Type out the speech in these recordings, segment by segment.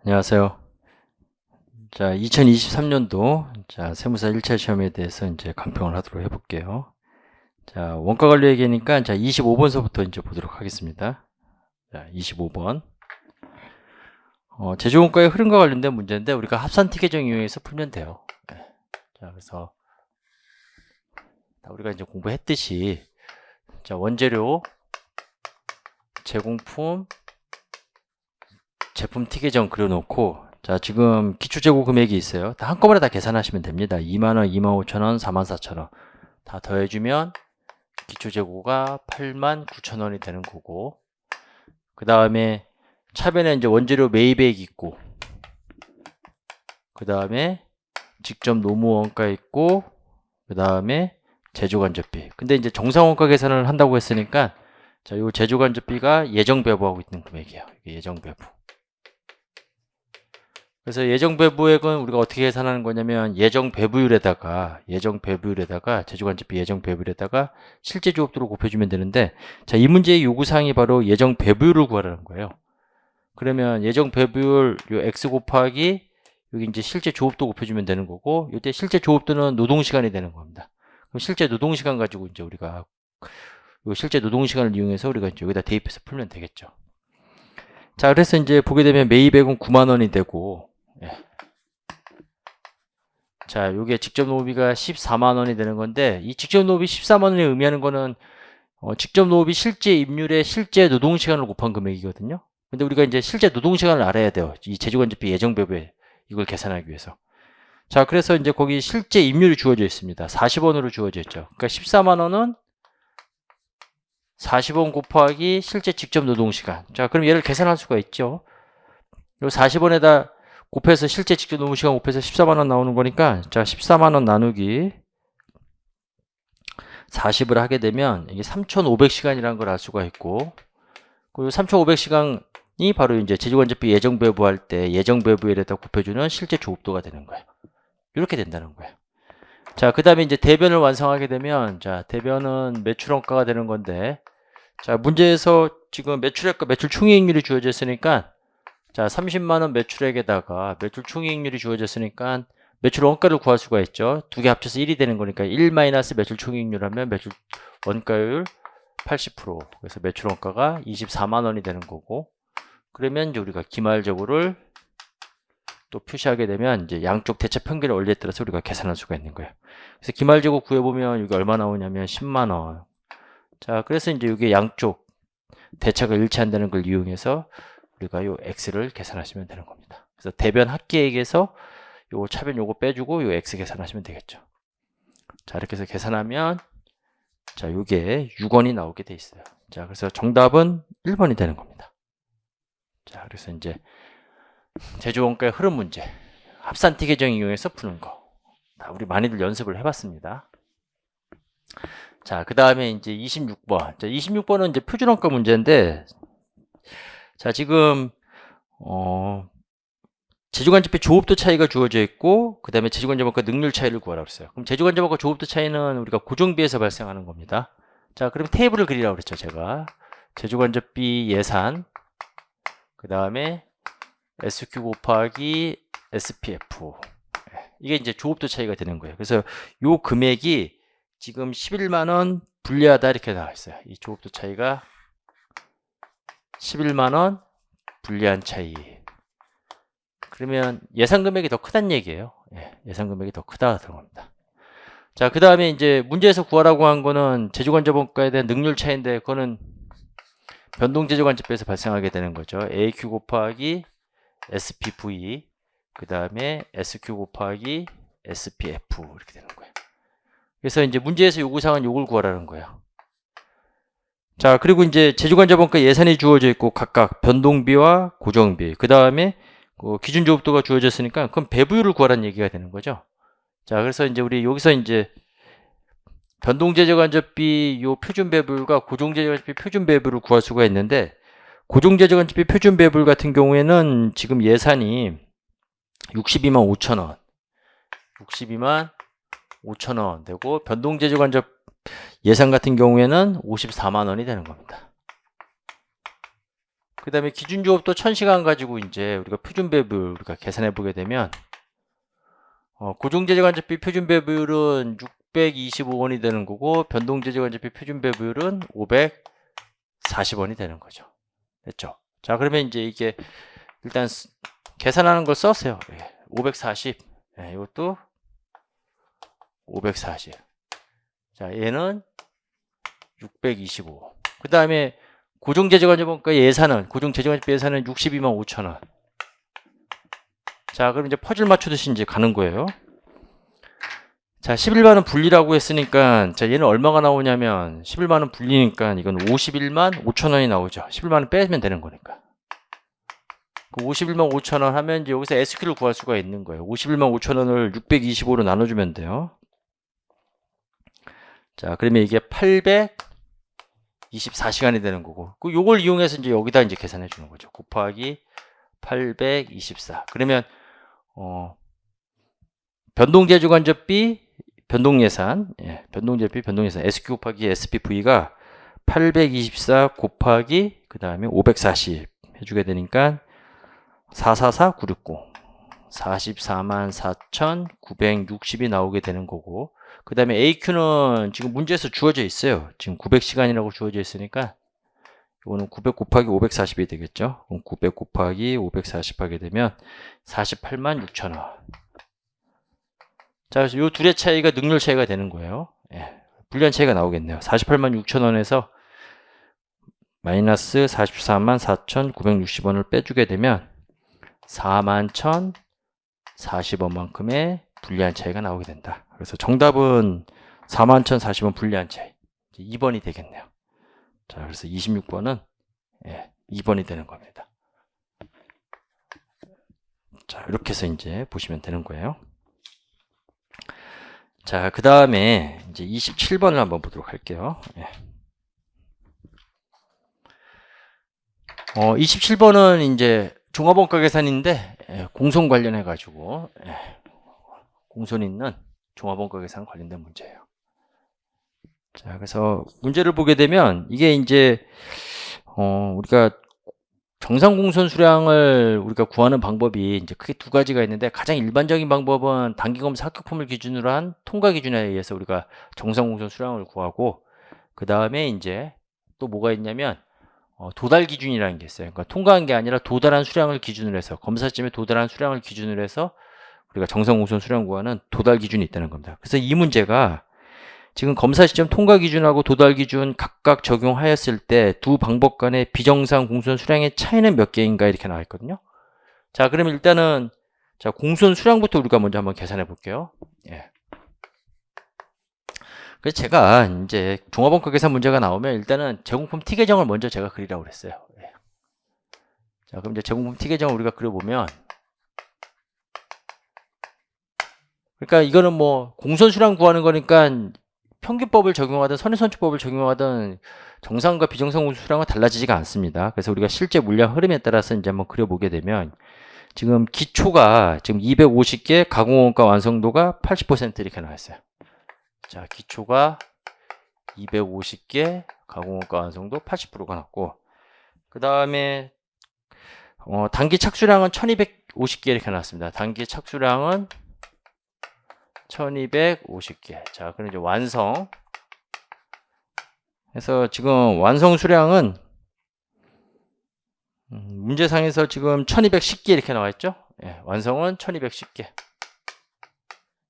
안녕하세요. 자, 2023년도 세무사 1차 시험에 대해서 이제 강평을 하도록 해볼게요. 자, 원가 관리 얘기니까 25번서부터 이제 보도록 하겠습니다. 자, 25번. 제조원가의 흐름과 관련된 문제인데 우리가 합산티 계정 이용해서 풀면 돼요. 네. 자, 그래서 우리가 이제 공부했듯이 자, 원재료, 제공품, 제품 티 계정 그려놓고 자, 지금 기초재고 금액이 있어요. 다 한꺼번에 다 계산하시면 됩니다. 2만원, 25,000원, 44,000원 다 더해주면 기초재고가 89,000원이 되는 거고, 그 다음에 차변에 이제 원재료 매입액 있고, 그 다음에 직접 노무 원가 있고, 그 다음에 제조간접비. 근데 이제 정상원가 계산을 한다고 했으니까 자, 요 제조간접비가 예정배부하고 있는 금액이에요. 이게 예정배부. 그래서 예정배부액은 우리가 어떻게 계산하는 거냐면 예정배부율에다가 제조간접비 예정배부율에다가 실제 조업도를 곱해주면 되는데, 자, 이 문제의 요구사항이 바로 예정배부율을 구하라는 거예요. 그러면 예정배부율 요 x 곱하기 여기 이제 실제 조업도 곱해주면 되는 거고, 이때 실제 조업도는 노동시간이 되는 겁니다. 그럼 실제 노동시간 가지고 이제 우리가 요 실제 노동시간을 이용해서 우리가 이제 여기다 대입해서 풀면 되겠죠. 자, 그래서 이제 보게 되면 매입액은 9만원이 되고, 예. 자, 요게 직접 노후비가 14만원이 되는 건데, 이 직접 노후비 14만원이 의미하는 거는 직접 노후비 실제 입률에 실제 노동시간을 곱한 금액이거든요. 근데 우리가 이제 실제 노동시간을 알아야 돼요. 이 제조간접비 예정배부에 이걸 계산하기 위해서. 자, 그래서 이제 거기 실제 입률이 주어져 있습니다. 40원으로 주어져 있죠. 그러니까 14만원은 40원 곱하기 실제 직접 노동시간. 자, 그럼 얘를 계산할 수가 있죠. 요 40원에다 곱해서 실제 직접 노동시간 곱해서 14만원 나오는 거니까, 자, 14만원 나누기 40을 하게 되면 이게 3,500시간이라는 걸 알 수가 있고, 그리고 3,500시간이 바로 이제 제조간접비 예정배부 할 때 예정배부에다 곱해주는 실제 조업도가 되는 거예요. 이렇게 된다는 거예요. 자, 그 다음에 이제 대변을 완성하게 되면, 자, 대변은 매출원가가 되는 건데, 자, 문제에서 지금 매출액과 매출 총이익률이 주어져 있으니까, 자, 30만원 매출액에다가 매출 총이익률이 주어졌으니까 매출 원가를 구할 수가 있죠. 두 개 합쳐서 1이 되는 거니까 1 마이너스 매출 총이익률 하면 매출 원가율 80%. 그래서 매출 원가가 24만원이 되는 거고, 그러면 이제 우리가 기말재고를 또 표시하게 되면 이제 양쪽 대체 평균의 원리에 따라서 우리가 계산할 수가 있는 거예요. 그래서 기말재고 구해보면 이게 얼마 나오냐면 10만원. 자, 그래서 이제 이게 양쪽 대차가 일치한다는 걸 이용해서 우리가 요 x를 계산하시면 되는 겁니다. 그래서 대변 합계액에서 요 차변 요거 빼주고 요 x 계산하시면 되겠죠. 자, 이렇게 해서 계산하면 자, 요게 6원이 나오게 돼 있어요. 자, 그래서 정답은 1번이 되는 겁니다. 자, 그래서 이제 제조원가의 흐름 문제, 합산티 계정 이용해서 푸는 거. 다 우리 많이들 연습을 해봤습니다. 자, 그 다음에 이제 26번. 자, 26번은 이제 표준원가 문제인데, 자, 지금 제조간접비 조업도 차이가 주어져 있고, 그 다음에 제조간접원가 능률 차이를 구하라고 했어요. 그럼 제조간접원가 조업도 차이는 우리가 고정비에서 발생하는 겁니다. 자, 그럼 테이블을 그리라고 그랬죠, 제가. 제조간접비 예산, 그 다음에 SQ 곱하기 SPF. 이게 이제 조업도 차이가 되는 거예요. 그래서 요 금액이 지금 11만원 불리하다 이렇게 나와 있어요. 이 조업도 차이가 11만원 불리한 차이. 그러면 예상 금액이 더 크다는 얘기예요. 예상 금액이 더 크다 그런 겁니다. 자, 그 다음에 이제 문제에서 구하라고 한 거는 제조간접원가에 대한 능률 차이인데, 그거는 변동제조간접비에서 발생하게 되는 거죠. AQ 곱하기 SPV, 그 다음에 SQ 곱하기 SPF 이렇게 되는 거예요. 그래서 이제 문제에서 요구사항은 요걸 구하라는 거예요. 자, 그리고 이제 제조간접원가 예산이 주어져 있고 각각 변동비와 고정비, 그 다음에 기준조업도가 주어졌으니까 그럼 배부율을 구하라는 얘기가 되는 거죠. 자, 그래서 이제 우리 여기서 이제 변동제조간접비 요 표준배부율과 고정제조간접비 표준배부율을 구할 수가 있는데, 고정제조간접비 표준배부율 같은 경우에는 지금 예산이 62만 5천원 62만 5천원 되고, 변동제조간접 예산 같은 경우에는 54만원이 되는 겁니다. 그 다음에 기준조업도 1000시간 가지고 이제 우리가 표준 배분 우리가 계산해 보게 되면 고정제재관제비 표준 배분율은 625원이 되는 거고 변동제재관제비 표준 배분율은 540원이 되는 거죠. 됐죠? 자, 그러면 이제 이게 일단 계산하는 걸 써세요. 540. 이것도 540. 자, 얘는 625. 그 다음에 고정제재관제비가 예산은 고정제재관제비 예산은 62만 5천원. 자, 그럼 이제 퍼즐 맞추듯이 이제 가는 거예요. 자, 11만원 분리라고 했으니까, 자, 얘는 얼마가 나오냐면, 11만원 분리니까 이건 51만 5천원이 나오죠. 11만원 빼면 되는 거니까. 그 51만 5천원 하면 이제 여기서 SQ를 구할 수가 있는 거예요. 51만 5천원을 625로 나눠주면 돼요. 자, 그러면 이게 824시간이 되는 거고, 요걸 이용해서 이제 여기다 이제 계산해 주는 거죠. 곱하기 824. 그러면, 변동제주관접비, 변동예산, 변동제비, 변동예산, SQ 곱하기 SPV가 824 곱하기, 그 다음에 540 해주게 되니까, 444960. 44만 4,960이 나오게 되는 거고, 그 다음에 AQ는 지금 문제에서 주어져 있어요. 지금 900시간이라고 주어져 있으니까, 이거는 900 곱하기 540이 되겠죠. 그럼 900 곱하기 540 하게 되면 48만 6천원. 자, 그래서 이 둘의 차이가 능률 차이가 되는 거예요. 불리한 차이가 나오겠네요. 48만 6천원에서 마이너스 44만 4,960원을 빼주게 되면 4만 1,040원만큼의 불리한 차이가 나오게 된다. 그래서 정답은 4만 1,040원 불리한 차이. 2번이 되겠네요. 자, 그래서 26번은 2번이 되는 겁니다. 자, 이렇게 해서 이제 보시면 되는 거예요. 자, 그 다음에 이제 27번을 한번 보도록 할게요. 27번은 이제 종합원가 계산인데 공손 관련해 가지고 공손 있는 종합원가 계산 관련된 문제예요. 자, 그래서 문제를 보게 되면 이게 이제 우리가 정상 공손 수량을 우리가 구하는 방법이 이제 크게 두 가지가 있는데, 가장 일반적인 방법은 단기검사 합격품을 기준으로 한 통과 기준에 의해서 우리가 정상 공손 수량을 구하고, 그 다음에 이제 또 뭐가 있냐면 도달 기준이라는 게 있어요. 그러니까 통과한 게 아니라 도달한 수량을 기준으로 해서, 검사점에 도달한 수량을 기준으로 해서 우리가 정상 공손 수량 구하는 도달 기준이 있다는 겁니다. 그래서 이 문제가 지금 검사 시점 통과 기준하고 도달 기준 각각 적용하였을 때 두 방법 간의 비정상 공손 수량의 차이는 몇 개인가 이렇게 나와 있거든요. 자, 그러면 일단은 자, 공손 수량부터 우리가 먼저 한번 계산해 볼게요. 그래서 제가 이제 종합원가 계산 문제가 나오면 일단은 제공품 T 계정을 먼저 제가 그리라고 그랬어요. 자, 그럼 이제 제공품 T 계정을 우리가 그려보면, 그러니까 이거는 뭐 공손 수량 구하는 거니까 평균법을 적용하든 선의선출법을 적용하든 정상과 비정상 공손 수량은 달라지지가 않습니다. 그래서 우리가 실제 물량 흐름에 따라서 이제 한번 그려보게 되면, 지금 기초가 지금 250개, 가공원가 완성도가 80% 이렇게 나왔어요. 자, 기초가 250개, 가공원가 완성도 80%가 났고, 그 다음에 단기 착수량은 1250개 이렇게 나왔습니다. 단기 착수량은 1250개. 자, 그럼 이제 완성. 그래서 지금 완성 수량은 문제상에서 지금 1210개 이렇게 나와 있죠? 완성은 1210개.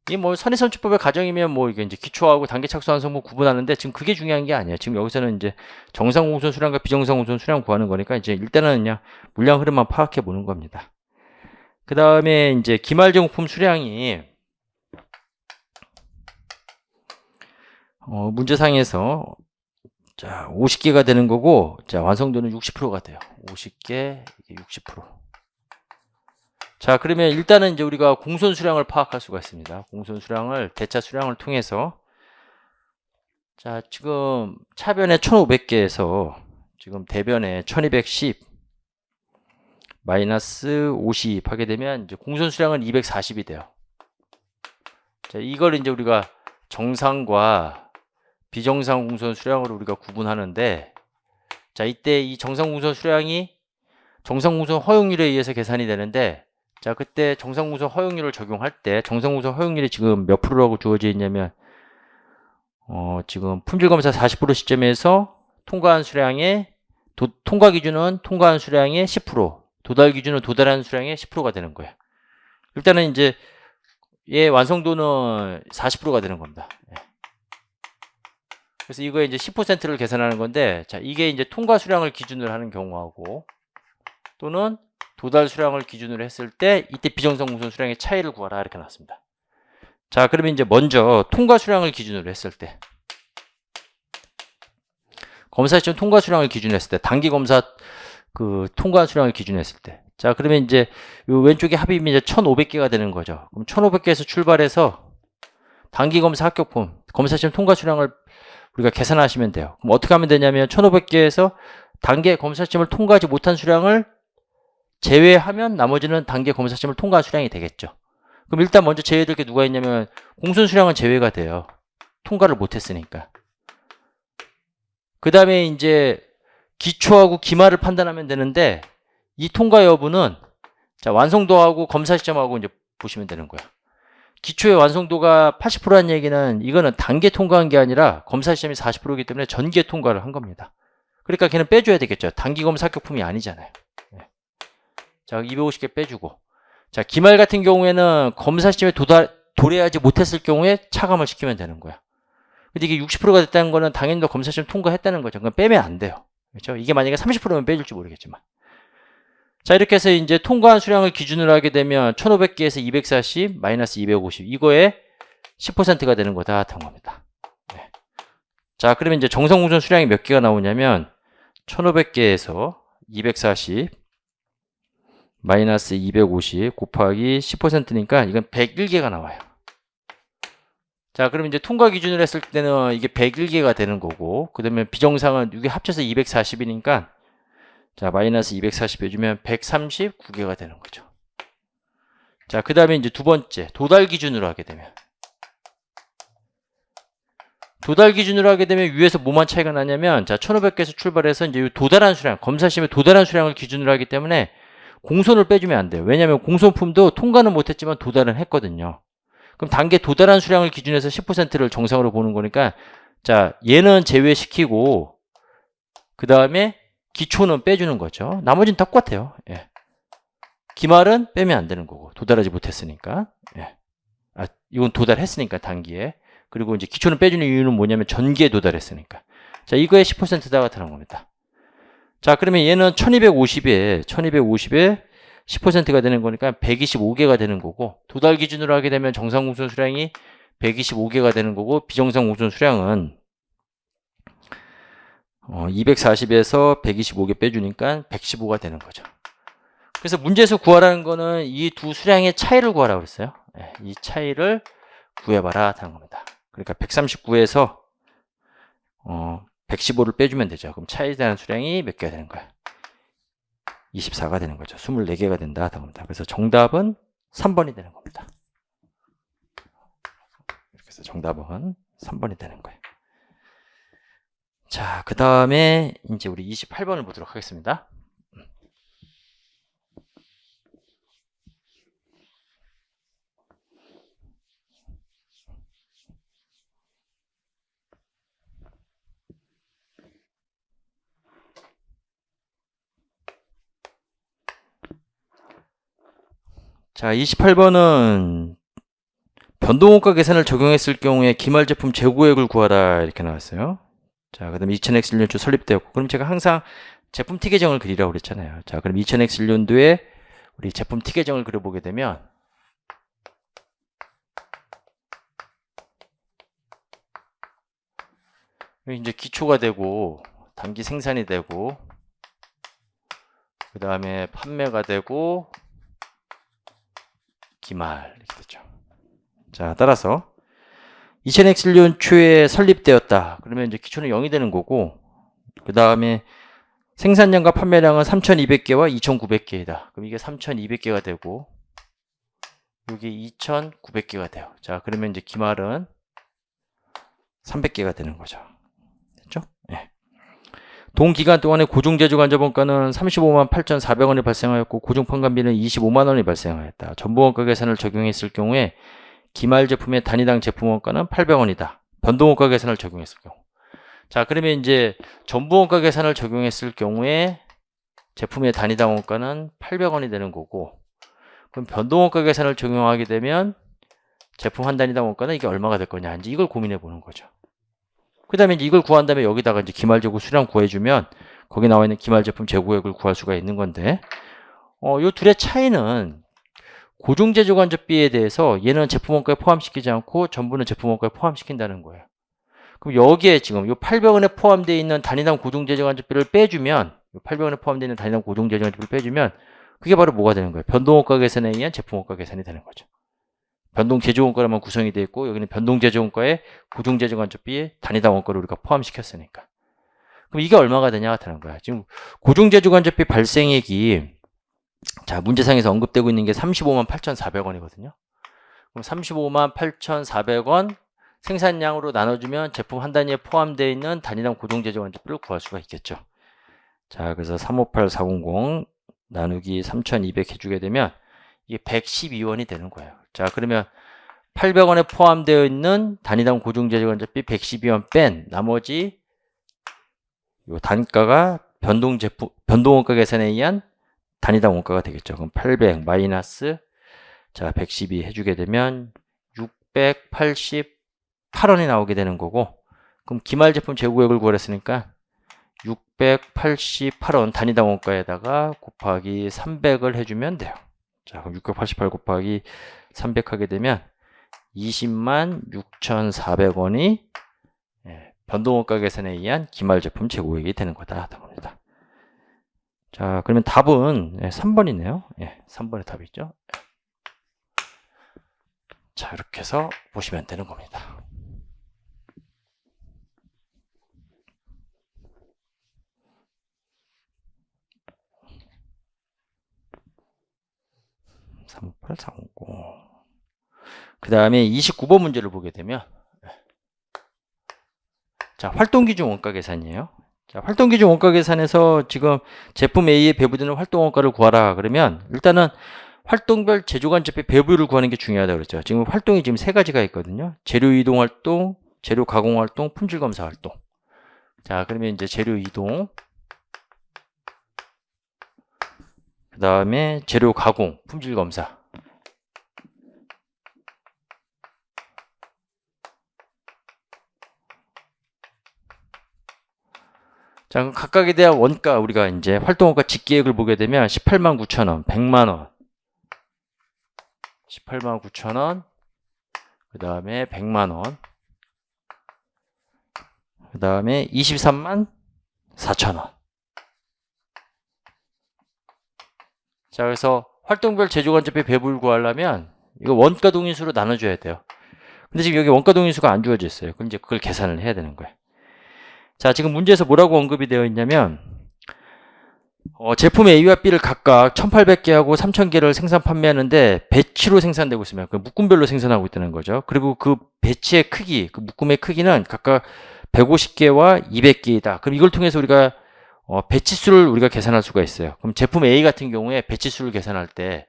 이게 뭐 선의선출법의 가정이면 뭐 이게 이제 기초하고 단기 착수 완성부 구분하는데, 지금 그게 중요한 게 아니에요. 지금 여기서는 이제 정상 공손 수량과 비정상 공손 수량 구하는 거니까 이제 일단은 그냥 물량 흐름만 파악해 보는 겁니다. 그 다음에 이제 기말 제공품 수량이 문제상에서 자 50개가 되는 거고, 자 완성도는 60%가 돼요. 50개 이게 60%. 자, 그러면 일단은 이제 우리가 공손 수량을 파악할 수가 있습니다. 공손 수량을 대차 수량을 통해서, 자 지금 차변에 1500개에서 지금 대변에 1210 마이너스 50 하게 되면 이제 공손 수량은 240이 돼요. 자, 이걸 이제 우리가 정상과 비정상 공손 수량으로 우리가 구분하는데, 자 이때 이 정상 공손 수량이 정상공선 허용률에 의해서 계산이 되는데, 자, 그때 정상공선 허용률을 적용할 때 정상공선 허용률이 지금 몇 프로라고 주어져 있냐면 지금 품질검사 40% 시점에서 통과한 수량의 통과 기준은 통과한 수량의 10%, 도달 기준은 도달한 수량의 10%가 되는 거예요. 일단은 이제 얘 완성도는 40%가 되는 겁니다. 그래서 이거에 이제 10%를 계산하는 건데, 자, 이게 이제 통과 수량을 기준으로 하는 경우하고 또는 도달 수량을 기준으로 했을 때 이때 비정상공선 수량의 차이를 구하라 이렇게 나왔습니다. 자, 그러면 이제 먼저 통과 수량을 기준으로 했을 때 검사 시점 통과 수량을 기준으로 했을 때 단기 검사 그 통과 수량을 기준으로 했을 때 자, 그러면 이제 요 왼쪽에 합이면 이제 1500개가 되는 거죠. 그럼 1500개에서 출발해서 단기 검사 합격품 검사 시점 통과 수량을 우리가 계산하시면 돼요. 그럼 어떻게 하면 되냐면 1500개에서 단계 검사 시점을 통과하지 못한 수량을 제외하면 나머지는 단계 검사 시점을 통과한 수량이 되겠죠. 그럼 일단 먼저 제외될 게 누가 있냐면 공선 수량은 제외가 돼요. 통과를 못했으니까. 그 다음에 이제 기초하고 기말을 판단하면 되는데 이 통과 여부는 자 완성도하고 검사 시점하고 이제 보시면 되는 거야. 기초의 완성도가 80%라는 얘기는 이거는 단계 통과한 게 아니라 검사 시점이 40%이기 때문에 전계 통과를 한 겁니다. 그러니까 걔는 빼줘야 되겠죠. 단기 검사 합격품이 아니잖아요. 자, 250개 빼주고. 자, 기말 같은 경우에는 검사 시점에 도래하지 못했을 경우에 차감을 시키면 되는 거야. 근데 이게 60%가 됐다는 거는 당연히 검사 시점 통과했다는 거죠. 그건 빼면 안 돼요. 그렇죠? 이게 만약에 30%면 빼줄지 모르겠지만. 자, 이렇게 해서 이제 통과한 수량을 기준으로 하게 되면 1500개에서 240 마이너스 250 이거에 10%가 되는 거다 하는 겁니다. 네. 자, 그러면 이제 정상공선 수량이 몇 개가 나오냐면 1500개에서 240 마이너스 250 곱하기 10%니까 이건 101개가 나와요. 자, 그럼 이제 통과 기준으로 했을 때는 이게 101개가 되는 거고, 그 다음에 비정상은 이게 합쳐서 240이니까, 자, 마이너스 240 해주면 139개가 되는 거죠. 자, 그 다음에 이제 두 번째, 도달 기준으로 하게 되면. 도달 기준으로 하게 되면 위에서 뭐만 차이가 나냐면, 자, 1500개에서 출발해서 이제 도달한 수량, 검사 시험에 도달한 수량을 기준으로 하기 때문에 공손을 빼주면 안 돼요. 왜냐하면 공손품도 통과는 못했지만 도달은 했거든요. 그럼 단계 도달한 수량을 기준해서 10%를 정상으로 보는 거니까 자 얘는 제외시키고 그 다음에 기초는 빼주는 거죠. 나머지는 다 똑같아요. 예. 기말은 빼면 안 되는 거고 도달하지 못했으니까 예. 이건 도달했으니까 단기에 그리고 이제 기초는 빼주는 이유는 뭐냐면 전기에 도달했으니까 자 이거에 10%다 같은 겁니다. 자, 그러면 얘는 1250에 10%가 되는 거니까 125개가 되는 거고, 도달 기준으로 하게 되면 정상 공선 수량이 125개가 되는 거고, 비정상 공선 수량은 240에서 125개 빼주니까 115가 되는 거죠. 그래서 문제에서 구하라는 거는 이 두 수량의 차이를 구하라고 그랬어요. 네, 이 차이를 구해봐라 하는 겁니다. 그러니까 139에서 115를 빼주면 되죠. 그럼 차이에 대한 수량이 몇 개가 되는 거야? 24가 되는 거죠. 24개가 된다 하는 겁니다. 그래서 정답은 3번이 되는 겁니다. 이렇게 해서 정답은 3번이 되는 거예요. 자, 그 다음에 이제 우리 28번을 보도록 하겠습니다. 자, 28번은 변동원가 계산을 적용했을 경우에 기말 제품 재고액을 구하라 이렇게 나왔어요. 자, 그 다음에 2000X 1년초 설립되었고 그럼 제가 항상 제품 T 계정을 그리라고 그랬잖아요. 자, 그럼 2000X 1년도에 우리 제품 T 계정을 그려보게 되면 이제 기초가 되고 단기 생산이 되고 그 다음에 판매가 되고 기말 이렇게 됐죠. 자, 따라서 2000X 1년 초에 설립되었다. 그러면 이제 기초는 0이 되는 거고 그 다음에 생산량과 판매량은 3200개와 2900개이다. 그럼 이게 3200개가 되고 여기 2900개가 돼요. 자, 그러면 이제 기말은 300개가 되는 거죠. 됐죠? 네. 동기간 동안에 고중제조간접원가는 35만 8,400원이 발생하였고 고중판관비는 25만 원이 발생하였다. 전부원가 계산을 적용했을 경우에 기말 제품의 단위당 제품원가는 800원이다. 변동원가 계산을 적용했을 경우. 자, 그러면 이제 전부원가 계산을 적용했을 경우에 제품의 단위당 원가는 800원이 되는 거고, 그럼 변동원가 계산을 적용하게 되면 제품 한 단위당 원가는 이게 얼마가 될 거냐, 이제 이걸 고민해 보는 거죠. 그 다음에 이제 이걸 구한 다음에 여기다가 이제 기말재고 수량 구해주면 거기 나와 있는 기말제품 재고액을 구할 수가 있는 건데, 요 둘의 차이는 고중제조간접비에 대해서 얘는 제품원가에 포함시키지 않고 전부는 제품원가에 포함시킨다는 거예요. 그럼 여기에 지금 요 800원에 포함되어 있는 단위당 고중제조간접비를 빼주면, 요 800원에 포함되어 있는 단위당 고중제조간접비를 빼주면 그게 바로 뭐가 되는 거예요? 변동원가 계산에 의한 제품원가 계산이 되는 거죠. 변동제조원가로만 구성이 되어 있고 여기는 변동제조원가에 고중제조간접비에 단위당 원가를 우리가 포함시켰으니까. 그럼 이게 얼마가 되냐 하는 거야. 지금 고중제조간접비 발생액이 자, 문제상에서 언급되고 있는 게 35만 8,400원이거든요. 그럼 35만 8,400원 생산량으로 나눠주면 제품 한 단위에 포함되어 있는 단위당 고중제조간접비를 구할 수가 있겠죠. 자, 그래서 358400 나누기 3,200 해주게 되면 이게 112원이 되는 거예요. 자, 그러면 800원에 포함되어 있는 단위당 고중제조간접비 112원 뺀 나머지 요 단가가 변동원가 계산에 의한 단위당 원가가 되겠죠. 그럼 800 마이너스 자 112 해주게 되면 688원이 나오게 되는 거고, 그럼 기말 제품 재고액을 구하랬으니까 688원 단위당 원가에다가 곱하기 300을 해주면 돼요. 자, 그럼 688 곱하기 300 하게 되면 20만 6,400원이 변동원가 계산에 의한 기말 제품 재고액이 되는 거다. 합니다. 자, 그러면 답은 3번이네요. 3번의 답이죠. 자, 이렇게 해서 보시면 되는 겁니다. 그 다음에 29번 문제를 보게 되면 자, 활동기준 원가 계산이에요. 자, 활동기준 원가 계산에서 지금 제품 A에 배부되는 활동원가를 구하라 그러면 일단은 활동별 제조간접비 배부율을 구하는 게 중요하다고 그랬죠. 지금 활동이 지금 세 가지가 있거든요. 재료 이동 활동, 재료 가공 활동, 품질 검사 활동. 자, 그러면 이제 재료 이동, 그 다음에 재료 가공, 품질 검사. 자, 그럼 각각에 대한 원가, 우리가 이제 활동원가 직계액을 보게 되면 18만 9천원, 100만원, 18만 9천원, 그 다음에 100만원, 그 다음에 23만 4천원. 자, 그래서 활동별 제조간접비 배부를 구하려면 이거 원가 동인수로 나눠줘야 돼요. 근데 지금 여기 원가 동인수가 안 주어져 있어요. 그럼 이제 그걸 계산을 해야 되는 거예요. 자, 지금 문제에서 뭐라고 언급이 되어 있냐면 제품 A와 B를 각각 1800개하고 3000개를 생산 판매하는데 배치로 생산되고 있으면 그 묶음별로 생산하고 있다는 거죠. 그리고 그 배치의 크기, 그 묶음의 크기는 각각 150개와 200개이다. 그럼 이걸 통해서 우리가 배치수를 우리가 계산할 수가 있어요. 그럼 제품 A 같은 경우에 배치수를 계산할 때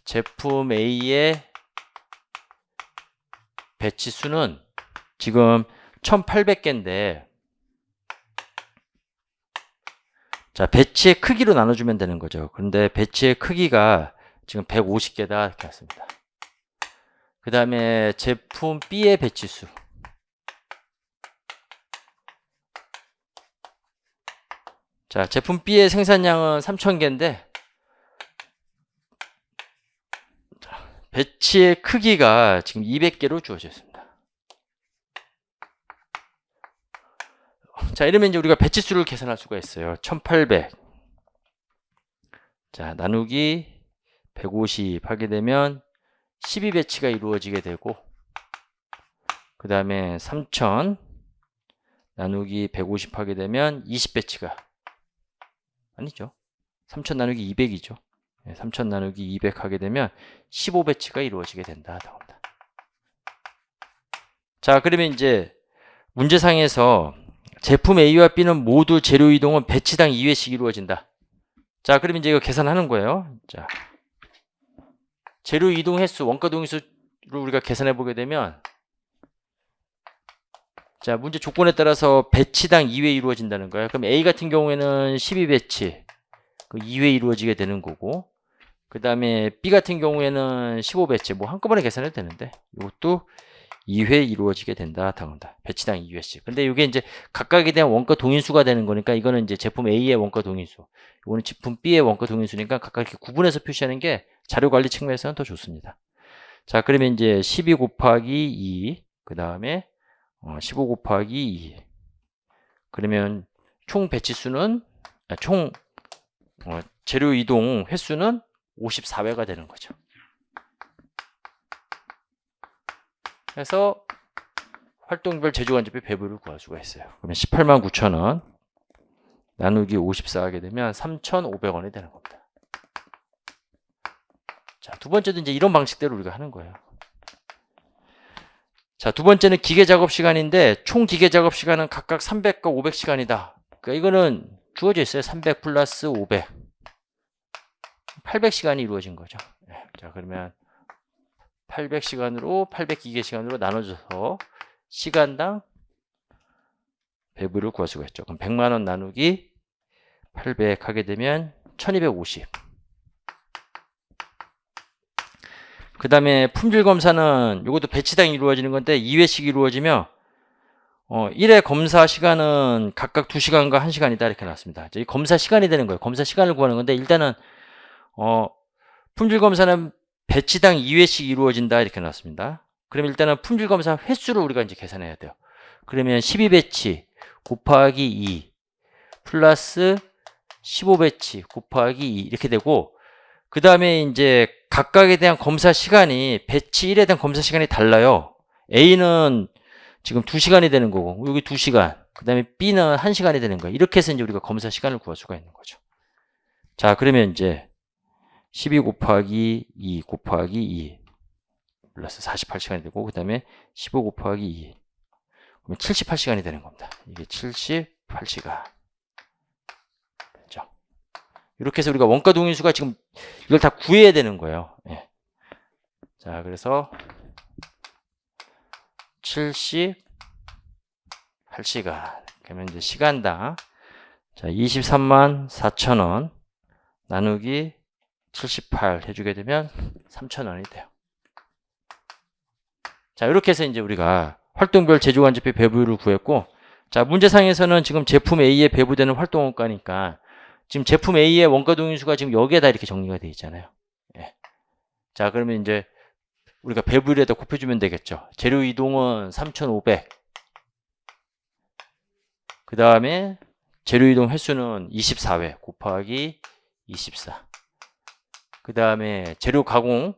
제품 A의 배치수는 지금 1800개인데 자, 배치의 크기로 나눠주면 되는 거죠. 그런데 배치의 크기가 지금 150개다 이렇게 했습니다. 그 다음에 제품 B의 배치수 자, 제품 B의 생산량은 3000개인데 배치의 크기가 지금 200개로 주어져 있습니다. 자, 이러면 이제 우리가 배치수를 계산할 수가 있어요. 1800 자, 나누기 150 하게 되면 12배치가 이루어지게 되고, 그 다음에 3000 나누기 150 하게 되면 20배치가 아니죠. 3000 나누기 200이죠. 3000 나누기 200 하게 되면 15배치가 이루어지게 된다. 자, 그러면 이제 문제상에서 제품 A와 B는 모두 재료 이동은 배치당 2회씩 이루어진다. 자, 그럼 이제 이거 계산하는 거예요. 자, 재료 이동 횟수, 원가 동의수를 우리가 계산해 보게 되면, 자, 문제 조건에 따라서 배치당 2회 이루어진다는 거예요. 그럼 A 같은 경우에는 12배치, 2회 이루어지게 되는 거고, 그 다음에 B 같은 경우에는 15배치, 뭐 한꺼번에 계산해도 되는데, 이것도 2회 이루어지게 된다. 당한다. 배치당 2회씩. 근데 이게 이제 각각에 대한 원가 동인수가 되는 거니까 이거는 이제 제품 A의 원가 동인수, 이거는 제품 B의 원가 동인수니까 각각 이렇게 구분해서 표시하는 게 자료 관리 측면에서는 더 좋습니다. 자, 그러면 이제 12 곱하기 2, 그 다음에 15 곱하기 2. 그러면 총 배치수는, 총 재료 이동 횟수는 54회가 되는 거죠. 그래서 활동별 제조간접비 배부를 구할 수가 있어요. 그러면 189,000원 나누기 54 하게 되면 3,500원이 되는 겁니다. 자, 두 번째도 이제 이런 방식대로 우리가 하는 거예요. 자, 두 번째는 기계 작업 시간인데 총 기계 작업 시간은 각각 300과 500시간이다. 그러니까 이거는 주어져 있어요. 300 플러스 500. 800시간이 이루어진 거죠. 자, 그러면 800시간으로 800기계 시간으로 나눠줘서 시간당 배부를 구할 수가 있죠. 그럼 100만원 나누기 800 하게 되면 1250. 그 다음에 품질 검사는 이것도 배치당 이루어지는 건데 2회씩 이루어지며 1회 검사 시간은 각각 2시간과 1시간이다 이렇게 나왔습니다. 이 검사 시간이 되는 거예요. 검사 시간을 구하는 건데 일단은 품질 검사는 배치당 2회씩 이루어진다 이렇게 나왔습니다. 그럼 일단은 품질 검사 횟수를 우리가 이제 계산해야 돼요. 그러면 12배치 곱하기 2 플러스 15배치 곱하기 2 이렇게 되고, 그 다음에 이제 각각에 대한 검사 시간이 배치 1에 대한 검사 시간이 달라요. A는 지금 2시간이 되는 거고 여기 2시간, 그 다음에 B는 1시간이 되는 거예요. 이렇게 해서 이제 우리가 검사 시간을 구할 수가 있는 거죠. 자, 그러면 이제 12 곱하기 2 곱하기 2 플러스 48시간이 되고, 그 다음에 15 곱하기 2 그러면 78시간이 되는 겁니다. 이게 78시간. 그렇죠? 이렇게 해서 우리가 원가 동인수가 지금 이걸 다 구해야 되는 거예요. 예. 자, 그래서 78시간. 그러면 이제 시간당, 자, 23만 4천원 나누기 78 해주게 되면 3,000원이 돼요. 자, 이렇게 해서 이제 우리가 활동별 제조간접비 배부를 구했고, 자, 문제상에서는 지금 제품 A에 배부되는 활동원가니까 지금 제품 A의 원가 동인수가 지금 여기에다 이렇게 정리가 되어 있잖아요. 예. 자, 그러면 이제 우리가 배부에다 곱해주면 되겠죠. 재료 이동은 3,500. 그 다음에 재료 이동 횟수는 24회 곱하기 24. 그 다음에 재료 가공,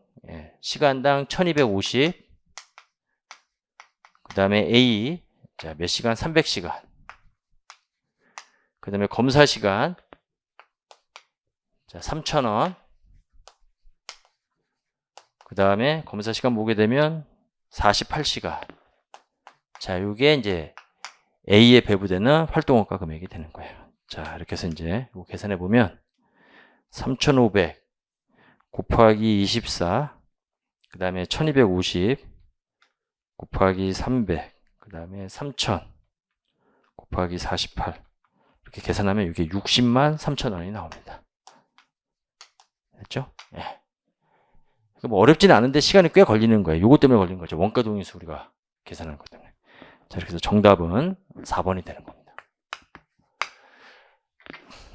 시간당 1250. 그 다음에 A, 자, 몇 시간? 300시간. 그 다음에 검사 시간, 자, 3,000원. 그 다음에 검사 시간 보게 되면 48시간. 자, 요게 이제 A에 배부되는 활동원가 금액이 되는 거예요. 자, 이렇게 해서 이제 이거 계산해 보면 3,500 곱하기 24, 그 다음에 1250 곱하기 300, 그 다음에 3000 곱하기 48 이렇게 계산하면 이게 60만 3천원이 나옵니다. 됐죠? 예. 뭐 어렵지는 않은데 시간이 꽤 걸리는 거예요. 요것 때문에 걸린 거죠. 원가 동인수 우리가 계산하는 것 때문에. 자, 이렇게 해서 정답은 4번이 되는 겁니다.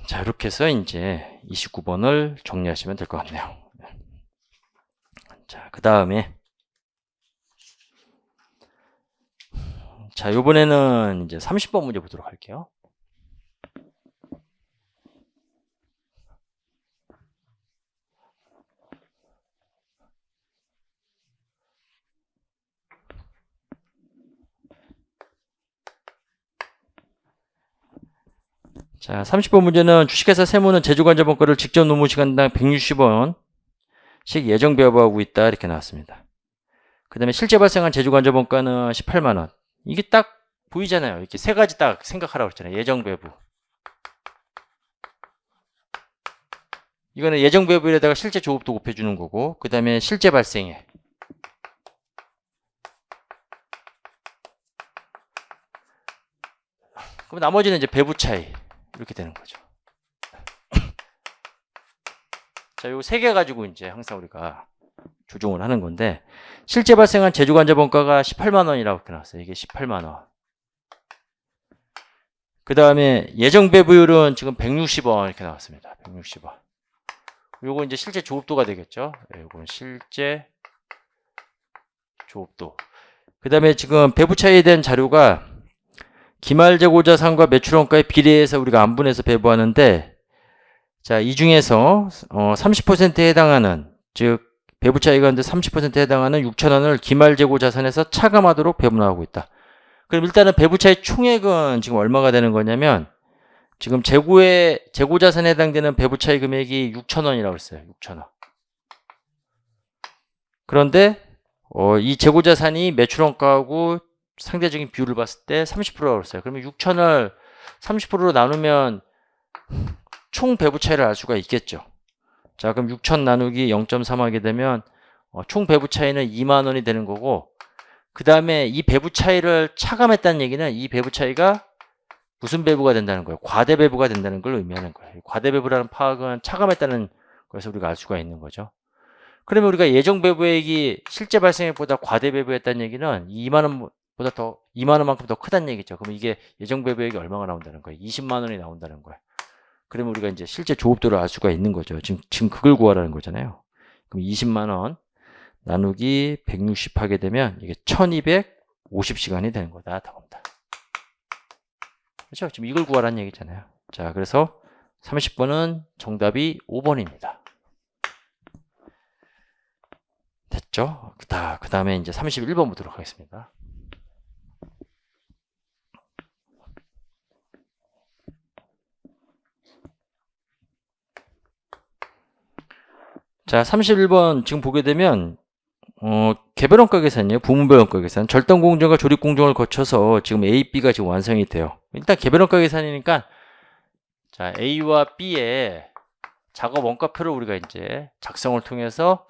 자, 이렇게 해서 이제 29번을 정리하시면 될 것 같네요. 자, 그 다음에 자, 요번에는 이제 30번 문제 보도록 할게요. 자, 30번 문제는 주식회사 세무는 제조관자본가를 직접 노무 시간당 160원씩 예정 배부하고 있다 이렇게 나왔습니다. 그 다음에 실제 발생한 제조관자본가는 18만원. 이게 딱 보이잖아요. 이렇게 세 가지 딱 생각하라고 했잖아요. 예정배부. 이거는 예정배부에다가 실제 조급도 곱해주는 거고, 그 다음에 실제 발생액. 그럼 나머지는 이제 배부 차이. 이렇게 되는 거죠. 자, 요 세 개 가지고 이제 항상 우리가 조정을 하는 건데, 실제 발생한 제조간접원가가 18만원이라고 이렇게 나왔어요. 이게 18만원. 그 다음에 예정배부율은 지금 160원 이렇게 나왔습니다. 160원. 요거 이제 실제 조업도가 되겠죠. 요건 실제 조업도. 그 다음에 지금 배부 차이에 대한 자료가 기말재고자산과 매출원가에 비례해서 우리가 안분해서 배부하는데, 자, 이 중에서 30%에 해당하는, 즉 배부 차이가 30%에 해당하는 6,000원을 기말재고자산에서 차감하도록 배분하고 있다. 그럼 일단은 배부 차이 총액은 지금 얼마가 되는 거냐면, 지금 재고자산에 해당되는 배부 차이 금액이 6,000원이라고 했어요. 6,000원. 그런데 이 재고자산이 매출원가하고 상대적인 비율을 봤을 때 30%라고 했어요. 그러면 6,000을 30%로 나누면 총 배부 차이를 알 수가 있겠죠. 자, 그럼 6,000 나누기 0.3 하게 되면 총 배부 차이는 2만 원이 되는 거고, 그 다음에 이 배부 차이를 차감했다는 얘기는 이 배부 차이가 무슨 배부가 된다는 거예요? 과대 배부가 된다는 걸 의미하는 거예요. 과대 배부라는 파악은 차감했다는 것에서 우리가 알 수가 있는 거죠. 그러면 우리가 예정 배부액이 실제 발생액보다 과대 배부했다는 얘기는 2만 원만큼 더 크다는 얘기죠. 그럼 이게 예정 배부액이 얼마가 나온다는 거예요? 20만 원이 나온다는 거예요. 그러면 우리가 이제 실제 조업도를 알 수가 있는 거죠. 지금 그걸 구하라는 거잖아요. 그럼 20만 원 나누기 160 하게 되면 이게 1250시간이 되는 거다. 답입니다. 그렇죠? 지금 이걸 구하라는 얘기잖아요. 자, 그래서 30번은 정답이 5번입니다. 됐죠? 그 다음에 이제 31번 보도록 하겠습니다. 자, 31번 지금 보게 되면 개별원가 계산이에요. 부문별원가 계산. 절단공정과 조립공정을 거쳐서 지금 A, B가 지금 완성이 돼요. 일단 개별원가 계산이니까, 자, A와 B의 작업 원가표를 우리가 이제 작성을 통해서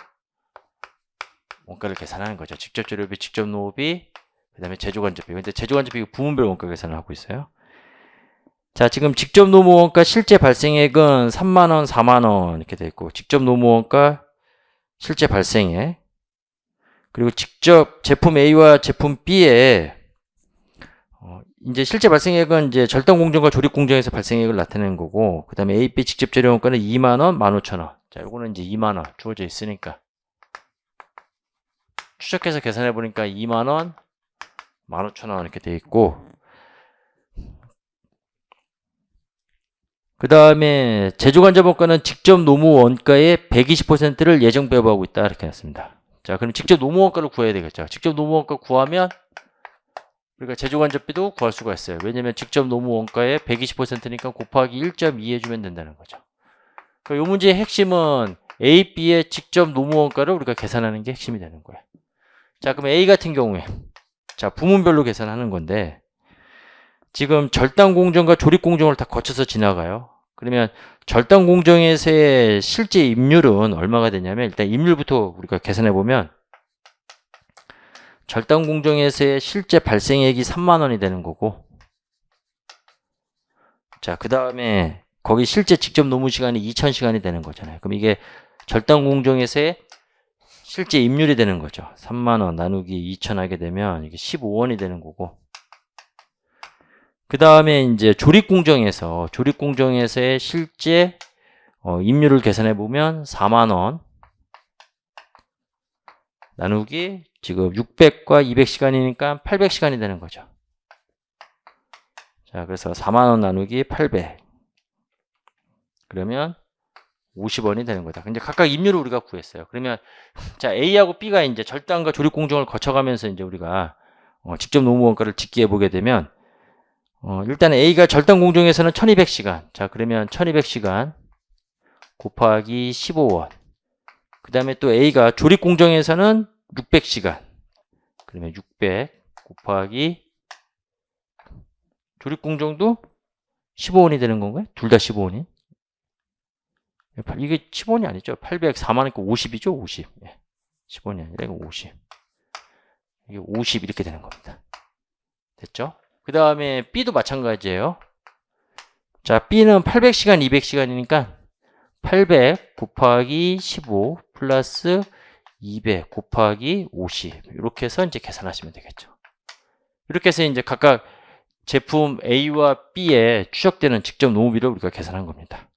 원가를 계산하는 거죠. 직접 재료비, 직접 노후비, 그 다음에 제조간접비. 근데 제조간접비 부문별 원가 계산을 하고 있어요. 자, 지금 직접 노무 원가 실제 발생액은 3만원, 4만원 이렇게 되어 있고, 직접 노무 원가 실제 발생액, 그리고 직접 제품 A와 제품 B에 이제 실제 발생액은 이제 절단 공정과 조립 공정에서 발생액을 나타내는 거고, 그 다음에 A, B 직접 재료 원가는 2만원, 15,000원. 자, 요거는 이제 2만원 주어져 있으니까 추적해서 계산해 보니까 2만원, 15,000원 이렇게 되어 있고, 그 다음에 제조간접원가는 직접 노무 원가의 120%를 예정 배부하고 있다 이렇게 했습니다. 자, 그럼 직접 노무 원가를 구해야 되겠죠. 직접 노무 원가 구하면 우리가 제조간접비도 구할 수가 있어요. 왜냐면 직접 노무 원가의 120%니까 곱하기 1.2 해주면 된다는 거죠. 그러니까 이 문제의 핵심은 A, B의 직접 노무 원가를 우리가 계산하는 게 핵심이 되는 거예요. 자, 그럼 A 같은 경우에, 자, 부문별로 계산하는 건데, 지금 절단 공정과 조립 공정을 다 거쳐서 지나가요. 그러면 절단 공정에서의 실제 임률은 얼마가 되냐면, 일단 임률부터 우리가 계산해 보면, 절단 공정에서의 실제 발생액이 3만 원이 되는 거고, 자, 그 다음에 거기 실제 직접 노무 시간이 2,000시간이 되는 거잖아요. 그럼 이게 절단 공정에서의 실제 임률이 되는 거죠. 3만 원 나누기 2,000 하게 되면 이게 15원이 되는 거고, 그 다음에 이제 조립공정에서의 실제 임률을 계산해 보면 4만원 나누기 지금 600과 200시간이니까 800시간이 되는 거죠. 자, 그래서 4만원 나누기 800 그러면 50원이 되는 거다. 근데 각각 임률을 우리가 구했어요. 그러면 자, A하고 B가 이제 절단과 조립공정을 거쳐가면서 이제 우리가 직접 노무 원가를 집계해 보게 되면, 일단 A가 절단 공정에서는 1200시간. 자, 그러면 1200시간 곱하기 15원. 그 다음에 또 A가 조립 공정에서는 600시간. 그러면 600 곱하기 조립공정도 15원이 되는 건가요? 둘 다 15원이? 이게 15원이 아니죠. 804만원 있고 50이죠. 50. 10원이 아니라 이거 50. 이게 50 이렇게 되는 겁니다. 됐죠? 그 다음에 B도 마찬가지예요. 자, B는 800시간, 200시간이니까 800 곱하기 15 플러스 200 곱하기 50 이렇게 해서 이제 계산하시면 되겠죠. 이렇게 해서 이제 각각 제품 A와 B에 추적되는 직접 노무비를 우리가 계산한 겁니다.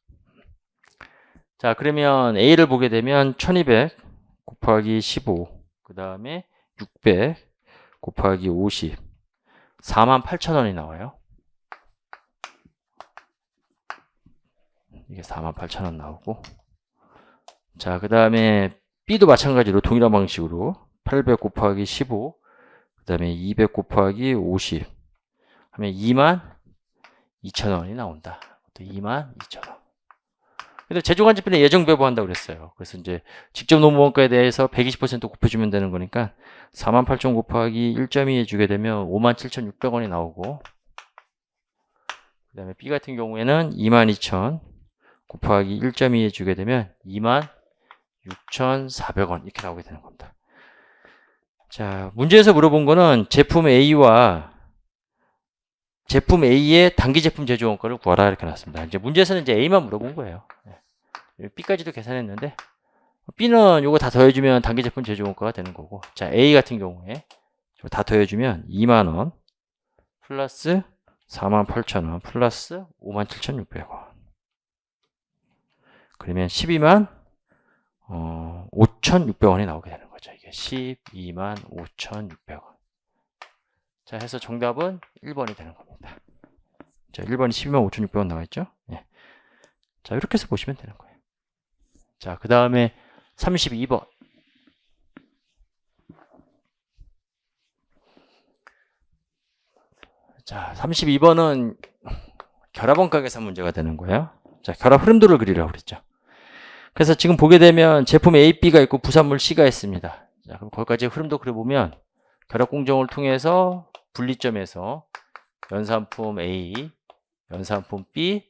자, 그러면 A를 보게 되면 1200 곱하기 15 그 다음에 600 곱하기 50 48,000원이 나와요. 이게 48,000원 나오고, 자, 그 다음에 B도 마찬가지로 동일한 방식으로 800 곱하기 15 그 다음에 200 곱하기 50 하면 22,000원이 나온다. 또 22,000원. 근데 제조관제표는 예정 배부한다고 그랬어요. 그래서 이제 직접 노무원가에 대해서 120% 곱해주면 되는 거니까 48,000 곱하기 1.2 해주게 되면 57,600원이 나오고, 그 다음에 B 같은 경우에는 22,000 곱하기 1.2 해주게 되면 26,400원 이렇게 나오게 되는 겁니다. 자, 문제에서 물어본 거는 제품 A와 제품 A의 단기 제품 제조 원가를 구하라 이렇게 나왔습니다. 이제 문제에서는 이제 A만 물어본 거예요. B까지도 계산했는데 B는 요거 다 더해주면 단기 제품 제조 원가가 되는 거고, 자, A 같은 경우에 다 더해주면 2만원 플러스 48,000원 플러스 57,600원 그러면 125,600원이 나오게 되는 거죠. 이게 125,600원. 자, 해서 정답은 1번이 되는 겁니다. 자, 1번이 125,600원 나와 있죠? 예. 자, 이렇게 해서 보시면 되는 거예요. 자, 그 다음에 32번. 자, 32번은 결합원가 계산 문제가 되는 거예요. 자, 결합 흐름도를 그리라고 그랬죠. 그래서 지금 보게 되면 제품 A, B가 있고 부산물 C가 있습니다. 자, 그럼 거기까지 흐름도 그려보면 결합 공정을 통해서 분리점에서 연산품 A, 연산품 B,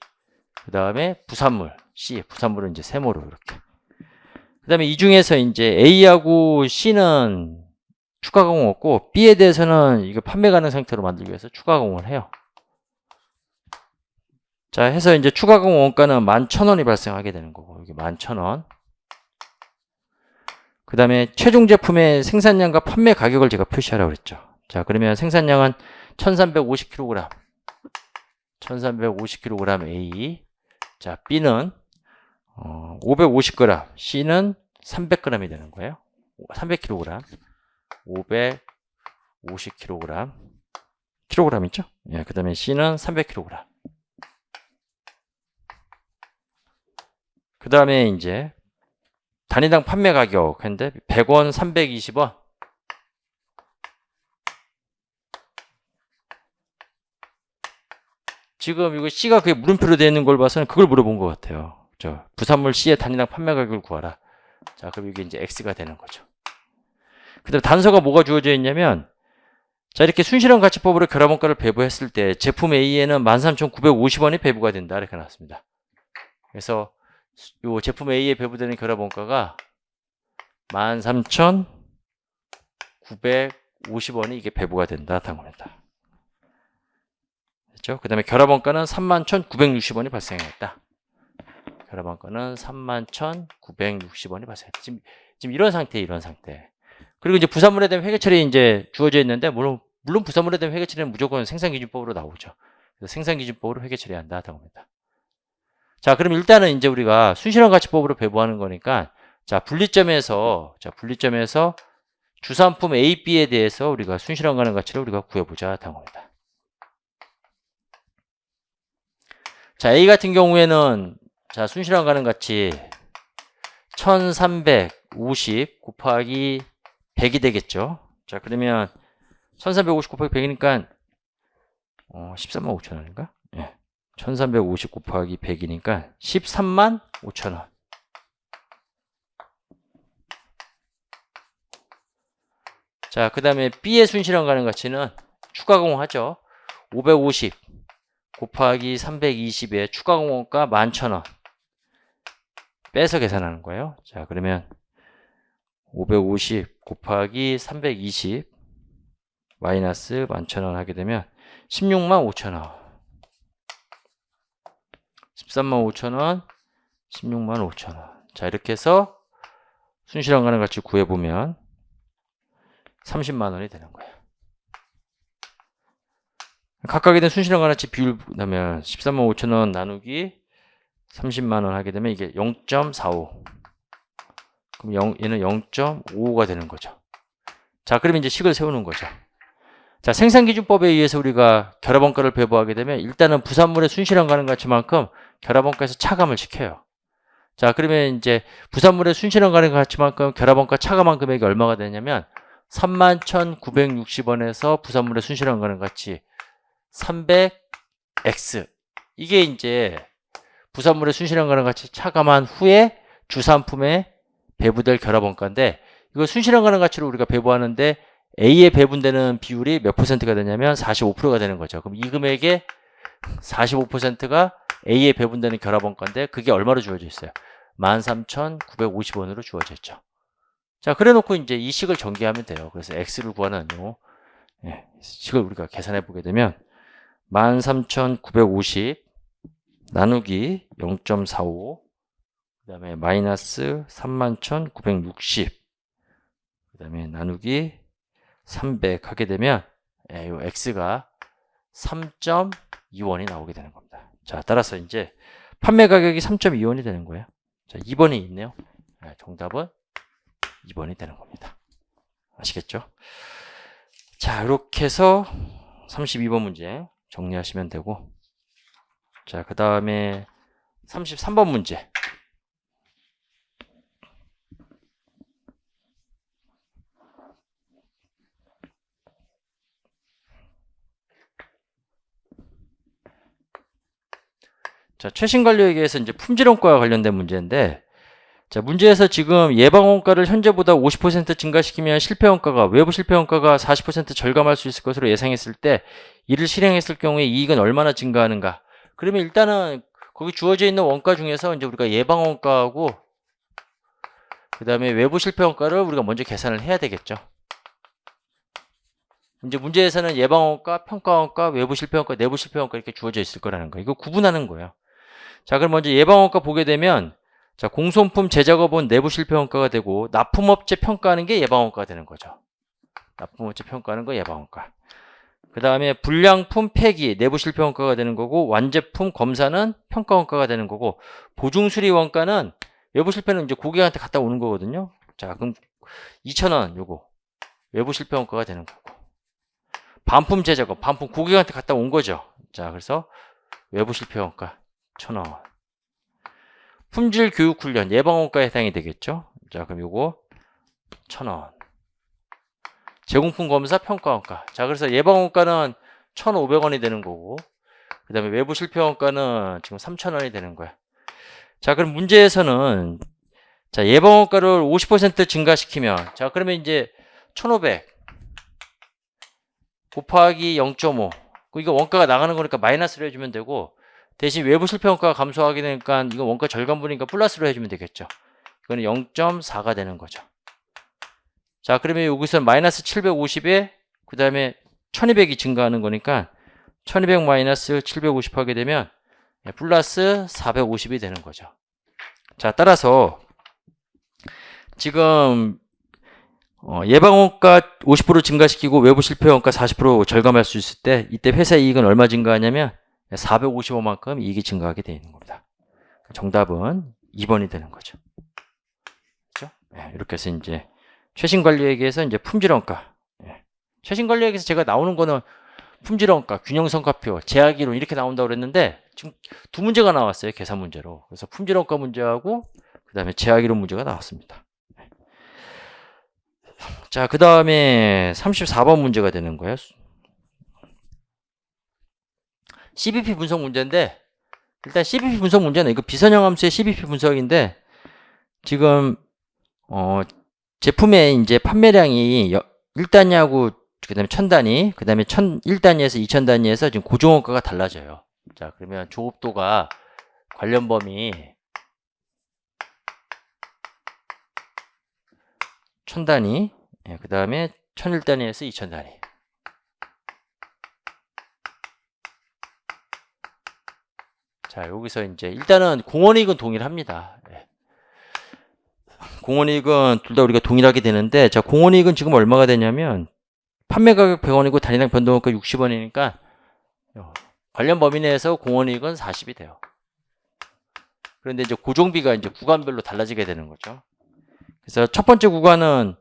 그 다음에 부산물 C, 부산물은 이제 세모로 이렇게. 그 다음에 이 중에서 이제 A하고 C는 추가 가공 없고 B에 대해서는 이거 판매 가능 상태로 만들기 위해서 추가 가공을 해요. 자, 해서 이제 추가 가공 원가는 11,000원이 발생하게 되는 거고, 여기 11,000원. 그 다음에 최종 제품의 생산량과 판매 가격을 제가 표시하라고 그랬죠. 자, 그러면 생산량은 1350kg. 1350kg A. 자, B는 550g. C는 300g이 되는 거예요. 300kg. 550kg. kg 있죠? 예, 그 다음에 C는 300kg. 그 다음에 이제 단위당 판매 가격 했는데 100원, 320원. 지금 이거 C가 그게 물음표로 되어 있는 걸 봐서는 그걸 물어본 것 같아요. 저 부산물 C의 단위당 판매 가격을 구하라. 자, 그럼 이게 이제 X가 되는 거죠. 그 다음에 단서가 뭐가 주어져 있냐면, 자, 이렇게 순실현 가치법으로 결합원가를 배부했을 때 제품 A에는 13,950원이 배부가 된다 이렇게 나왔습니다. 그래서 요 제품 A에 배부되는 결합원가가 13,950원이 이게 배부가 된다 당합니다. 됐죠? 그 다음에 결합원가는 31,960원이 발생했다. 결합원가는 31,960원이 발생했다. 지금 이런 상태에 이런 상태. 그리고 이제 부산물에 대한 회계처리 이제 주어져 있는데, 물론 부산물에 대한 회계처리는 무조건 생산기준법으로 나오죠. 그래서 생산기준법으로 회계처리해야 한다 당합니다. 자, 그럼 일단은 이제 우리가 순실현 가치법으로 배부하는 거니까, 자, 분리점에서 주산품 A, B에 대해서 우리가 순실현 가능 가치를 우리가 구해보자 당합니다. 자, A 같은 경우에는, 자, 순실현 가능 가치 1350 곱하기 100이 되겠죠. 자, 그러면 1350 곱하기 100이니까 135,000원인가? 예. 1350 곱하기 100이니까 135,000원. 자, 그 다음에 B의 순실현 가능 가치는 추가 공하죠. 550 곱하기 320에 추가 공원가 11,000원 빼서 계산하는 거예요. 자, 그러면 550 곱하기 320 마이너스 11,000원 하게 되면 165,000원 135,000원 165,000원. 자, 이렇게 해서 순실현가능 가치 구해보면 30만원이 되는 거예요. 각각에 대한 순실현가능 가치 비율 보면 135,000원 나누기 30만원 하게 되면 이게 0.45. 그럼 얘는 0.55가 되는 거죠. 자, 그러면 이제 식을 세우는 거죠. 자, 생산기준법에 의해서 우리가 결합원가를 배부하게 되면 일단은 부산물의 순실현가능 가치만큼 결합원가에서 차감을 시켜요. 자, 그러면 이제 부산물의 순실현가능 가치만큼 결합원가 차감한 금액이 얼마가 되냐면 31,960원에서 부산물의 순실현가능 가치 300x. 이게 이제 부산물의 순실현가능 가치 차감한 후에 주산품에 배부될 결합원가인데, 이거 순실현가능 가치로 우리가 배부하는데 A에 배분되는 비율이 몇 %가 되냐면 45%가 되는 거죠. 그럼 이 금액의 45%가 A에 배분되는 결합원가인데 그게 얼마로 주어져 있어요? 13,950원으로 주어져 있죠. 자, 그래 놓고 이제 이 식을 전개하면 돼요. 그래서 X를 구하는 요 식을 우리가 계산해 보게 되면 13,950 나누기 0.45 그 다음에 마이너스 31,960 그 다음에 나누기 300 하게 되면 요 X가 3.2원이 나오게 되는 겁니다. 자, 따라서 이제 판매 가격이 3.2원이 되는 거예요. 자, 2번이 있네요. 정답은 2번이 되는 겁니다. 아시겠죠? 자, 이렇게 해서 32번 문제 정리하시면 되고, 자, 그 다음에 33번 문제. 자, 최신관리에 의해서 이제 품질원가와 관련된 문제인데, 자, 문제에서 지금 예방원가를 현재보다 50% 증가시키면 실패원가가, 외부 실패원가가 40% 절감할 수 있을 것으로 예상했을 때 이를 실행했을 경우에 이익은 얼마나 증가하는가? 그러면 일단은 거기 주어져 있는 원가 중에서 이제 우리가 예방원가하고 그 다음에 외부 실패원가를 우리가 먼저 계산을 해야 되겠죠. 이제 문제에서는 예방원가, 평가원가, 외부 실패원가, 내부 실패원가 이렇게 주어져 있을 거라는 거예요. 이거 구분하는 거예요. 자, 그럼 먼저 예방원가 보게 되면, 자, 공손품 제작업은 내부 실패원가가 되고 납품업체 평가하는 게 예방원가가 되는 거죠. 납품업체 평가하는 거 예방원가. 그 다음에 불량품 폐기 내부 실패원가가 되는 거고, 완제품 검사는 평가원가가 되는 거고, 보증수리원가는 외부 실패는 이제 고객한테 갖다 오는 거거든요. 자, 그럼 2,000원 요거 외부 실패원가가 되는 거고, 반품 제작업, 반품 고객한테 갖다 온 거죠. 자, 그래서 외부 실패원가 1,000원. 품질 교육 훈련 예방원가에 해당이 되겠죠. 자, 그럼 요거 1,000원. 제공품 검사 평가원가. 자, 그래서 예방원가는 1,500원이 되는 거고, 그 다음에 외부 실패원가는 지금 3,000원이 되는 거야. 자, 그럼 문제에서는, 자, 예방원가를 50% 증가시키면, 자, 그러면 이제 1,500 곱하기 0.5. 이거 원가가 나가는 거니까 마이너스로 해주면 되고, 대신 외부 실패원가가 감소하게 되니까 이거 원가 절감분이니까 플러스로 해주면 되겠죠. 이거는 0.4가 되는 거죠. 자, 그러면 여기서 마이너스 750에 그 다음에 1200이 증가하는 거니까 1200 마이너스 750 하게 되면 플러스 450이 되는 거죠. 자, 따라서 지금 예방원가 50% 증가시키고 외부 실패원가 40% 절감할 수 있을 때 이때 회사 이익은 얼마 증가하냐면 450원만큼 이익이 증가하게 되어 있는 겁니다. 정답은 2번이 되는 거죠. 그렇죠? 네, 이렇게 해서 이제 최신관리액에서 이제 품질원가. 네. 최신관리액에서 제가 나오는 거는 품질원가, 균형성과표, 제약이론 이렇게 나온다고 그랬는데 지금 두 문제가 나왔어요. 계산 문제로. 그래서 품질원가 문제하고 그 다음에 제약이론 문제가 나왔습니다. 네. 자, 그 다음에 34번 문제가 되는 거예요. CBP 분석 문제인데, 일단 CBP 분석 문제는 이거 비선형 함수의 CBP 분석인데, 지금 제품의 이제 판매량이 1단위하고 그 다음에 1000단위, 그 다음에 1단위에서 2000단위에서 지금 고정원가가 달라져요. 자, 그러면 조업도가 관련 범위 1000단위, 예, 그 다음에 1001단위에서 2000단위. 자, 여기서 이제 일단은 공원이익은 동일합니다. 예. 공원이익은 둘 다 우리가 동일하게 되는데, 자, 공원이익은 지금 얼마가 되냐면 판매 가격 100원이고 단위당 변동원가 60원이니까 관련 범위 내에서 공원이익은 40이 돼요. 그런데 이제 고정비가 이제 구간별로 달라지게 되는 거죠. 그래서 첫 번째 구간은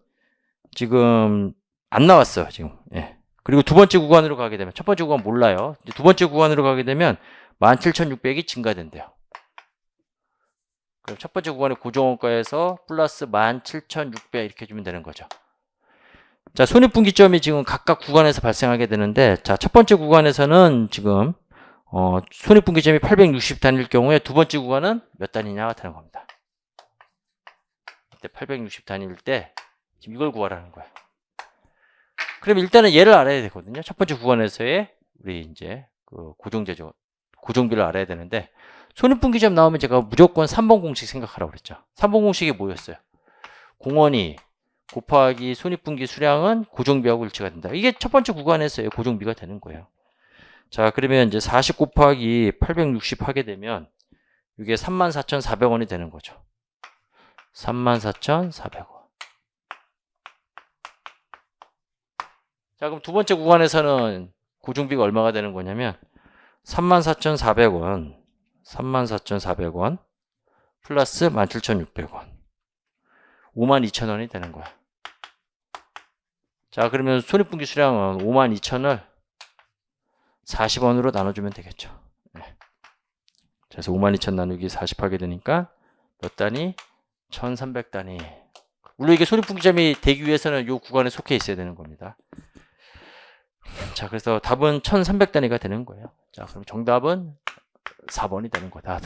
지금 안 나왔어요, 지금. 예. 그리고 두 번째 구간으로 가게 되면, 첫 번째 구간 몰라요. 이제 두 번째 구간으로 가게 되면 17,600이 증가된대요. 그럼 첫 번째 구간의 고정원가에서 플러스 17,600 이렇게 주면 되는 거죠. 자, 손익분기점이 지금 각각 구간에서 발생하게 되는데, 자, 첫 번째 구간에서는 지금 손익분기점이 860단일 경우에 두 번째 구간은 몇 단위냐가 되는 겁니다. 이때 860단일 때 지금 이걸 구하라는 거예요. 그럼 일단은 얘를 알아야 되거든요. 첫 번째 구간에서의 우리 이제 그 고정비를 알아야 되는데, 손익분기점 나오면 제가 무조건 3번 공식 생각하라고 그랬죠. 3번 공식이 뭐였어요? 공원이 곱하기 손익분기 수량은 고정비하고 일치가 된다. 이게 첫 번째 구간에서의 고정비가 되는 거예요. 자, 그러면 이제 40 곱하기 860 하게 되면 이게 34,400원이 되는 거죠. 34,400원. 자, 그럼 두 번째 구간에서는 고정비가 얼마가 되는 거냐면 34,400원, 34,400원 플러스 17,600원, 52,000원이 되는 거야. 자, 그러면 손익분기 수량은 52,000을 40원으로 나눠주면 되겠죠. 네. 그래서 52,000 나누기 40 하게 되니까 몇 단위? 1300단위. 물론 이게 손익분기점이 되기 위해서는 이 구간에 속해 있어야 되는 겁니다. 자, 그래서 답은 1300단위가 되는 거예요. 자, 그럼 정답은 4번이 되는 거다.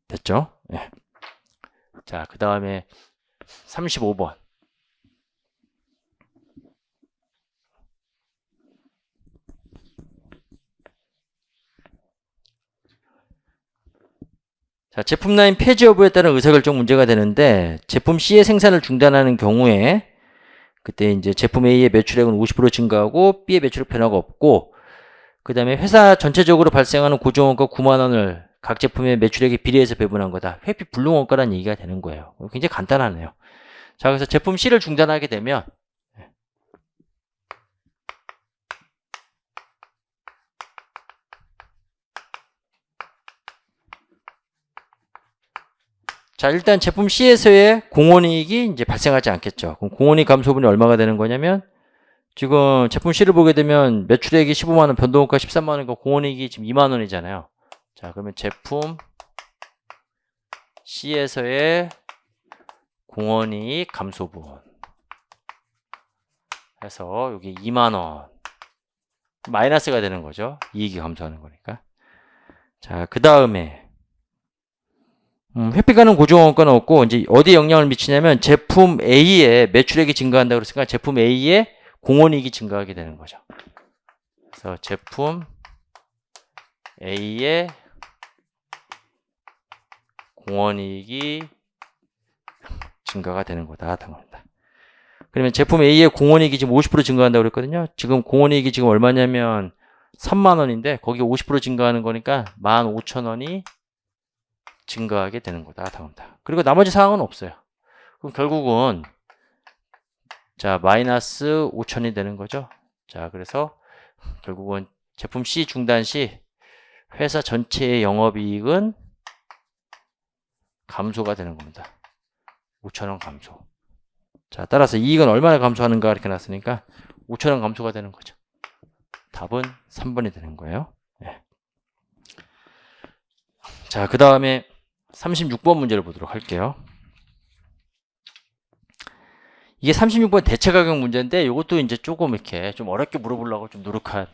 됐죠? 네. 자, 그 다음에 35번. 자, 제품 라인 폐지 여부에 따른 의사결정 문제가 되는데, 제품 C의 생산을 중단하는 경우에 그때 이제 제품 A의 매출액은 50% 증가하고 B의 매출액 변화가 없고, 그 다음에 회사 전체적으로 발생하는 고정원가 9만 원을 각 제품의 매출액에 비례해서 배분한 거다. 회피 불능원가라는 얘기가 되는 거예요. 굉장히 간단하네요. 자, 그래서 제품 C를 중단하게 되면 자, 일단 제품 C에서의 공원이익이 이제 발생하지 않겠죠. 그럼 공원이익 감소분이 얼마가 되는 거냐면, 지금 제품 C를 보게 되면 매출액이 15만원, 변동원가 13만원이고 공원이익이 지금 2만원이잖아요. 자, 그러면 제품 C에서의 공원이익 감소분 해서 여기 2만원 마이너스가 되는 거죠. 이익이 감소하는 거니까. 자, 그 다음에 회피가능 고정원가는 없고, 이제 어디에 영향을 미치냐면 제품 A의 매출액이 증가한다고 그랬으니까 제품 A의 공원이익이 증가하게 되는 거죠. 그래서 제품 A의 공원이익이 증가가 되는 거다. 그러면 제품 A의 공원이익이 지금 50% 증가한다고 그랬거든요. 지금 공원이익이 지금 얼마냐면 3만 원인데 거기 50% 증가하는 거니까 15,000원이 증가하게 되는 거다. 그리고 나머지 사항은 없어요. 그럼 결국은 자, 마이너스 5,000이 되는 거죠. 자, 그래서 결국은 제품 C 중단 시 회사 전체의 영업이익은 감소가 되는 겁니다. 5,000원 감소. 자, 따라서 이익은 얼마나 감소하는가 이렇게 놨으니까 5,000원 감소가 되는 거죠. 답은 3번이 되는 거예요. 네. 자, 그 다음에 36번 문제를 보도록 할게요. 이게 36번 대체 가격 문제인데 이것도 이제 조금 이렇게 좀 어렵게 물어보려고 좀 노력한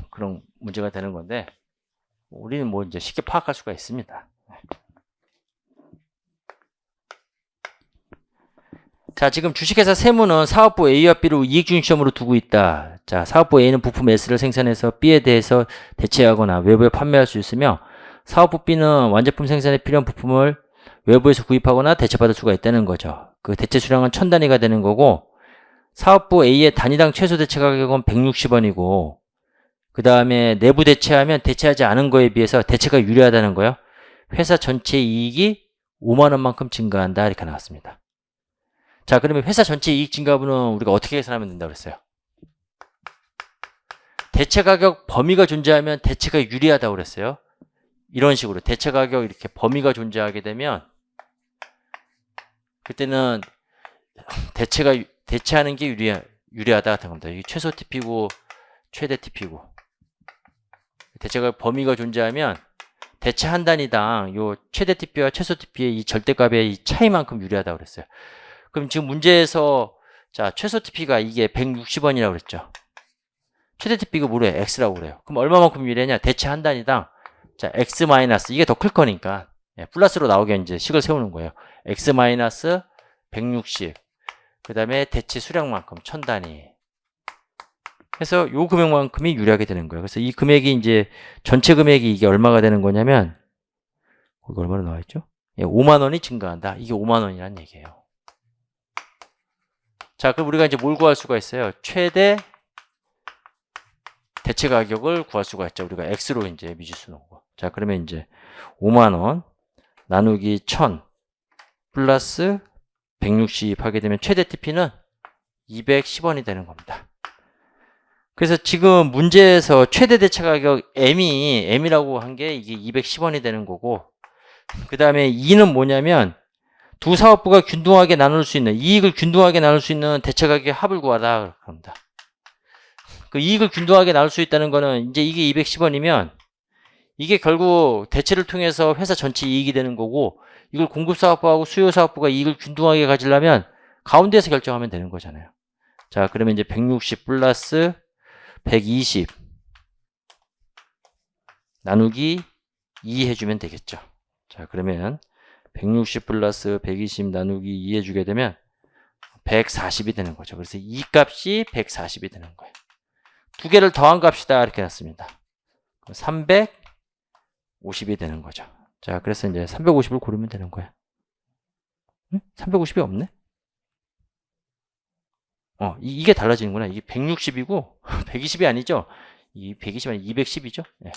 그런 문제가 되는 건데, 우리는 뭐 이제 쉽게 파악할 수가 있습니다. 자, 지금 주식회사 세무는 사업부 A와 B를 이익중심점으로 두고 있다. 자, 사업부 A는 부품 S를 생산해서 B에 대해서 대체하거나 외부에 판매할 수 있으며 사업부 B는 완제품 생산에 필요한 부품을 외부에서 구입하거나 대체받을 수가 있다는 거죠. 그 대체 수량은 1000단위가 되는 거고 사업부 A의 단위당 최소 대체 가격은 160원이고 그 다음에 내부 대체하면 대체하지 않은 거에 비해서 대체가 유리하다는 거예요. 회사 전체 이익이 5만원만큼 증가한다 이렇게 나왔습니다. 자, 그러면 회사 전체 이익 증가분은 우리가 어떻게 계산하면 된다고 그랬어요? 대체 가격 범위가 존재하면 대체가 유리하다고 그랬어요. 이런 식으로 대체 가격 이렇게 범위가 존재하게 되면 그때는 대체하는 게 유리하다 같은 겁니다. 이게 최소 TP고 최대 TP고 대체 가격 범위가 존재하면 대체 한 단위당 요 최대 TP와 최소 TP의 이 절대값의 이 차이만큼 유리하다고 그랬어요. 그럼 지금 문제에서 자 최소 TP가 이게 160원이라고 그랬죠. 최대 TP가 뭐래요? X라고 그래요. 그럼 얼마만큼 유리하냐? 대체 한 단위당 자 X 마이너스 이게 더 클 거니까 플러스로 나오게 이제 식을 세우는 거예요. X 마이너스 160 그 다음에 대체 수량만큼 1000단위 해서 요 금액만큼이 유리하게 되는 거예요. 그래서 이 금액이 이제 전체 금액이 이게 얼마가 되는 거냐면 거기 얼마나 나와 있죠? 5만 원이 증가한다. 이게 5만 원이라는 얘기예요. 자, 그럼 우리가 이제 뭘 구할 수가 있어요? 최대 대체 가격을 구할 수가 있죠. 우리가 X로 이제 미지수 놓고. 자, 그러면 이제 5만 원 나누기 1000 플러스 160 하게 되면 최대 TP는 210원이 되는 겁니다. 그래서 지금 문제에서 최대 대체 가격 M이라고 한 게 이게 210원이 되는 거고 그 다음에 2는 뭐냐면 두 사업부가 균등하게 나눌 수 있는 이익을 균등하게 나눌 수 있는 대체 가격의 합을 구하라 그럽니다. 그 이익을 균등하게 나눌 수 있다는 거는 이제 이게 210원이면 이게 결국 대체를 통해서 회사 전체 이익이 되는 거고 이걸 공급 사업부하고 수요 사업부가 이익을 균등하게 가지려면 가운데에서 결정하면 되는 거잖아요. 자, 그러면 이제 160 플러스 120 나누기 2 해주면 되겠죠. 자, 그러면 160 플러스 120 나누기 2 해주게 되면 140이 되는 거죠. 그래서 이 값이 140이 되는 거예요. 두 개를 더한 값이다 이렇게 났습니다. 350이 되는 거죠. 자, 그래서 이제 350을 고르면 되는 거야. 응? 350이 없네? 이게 달라지는구나. 이게 160이고 120이 아니죠? 이 120이 아니 210이죠? 네.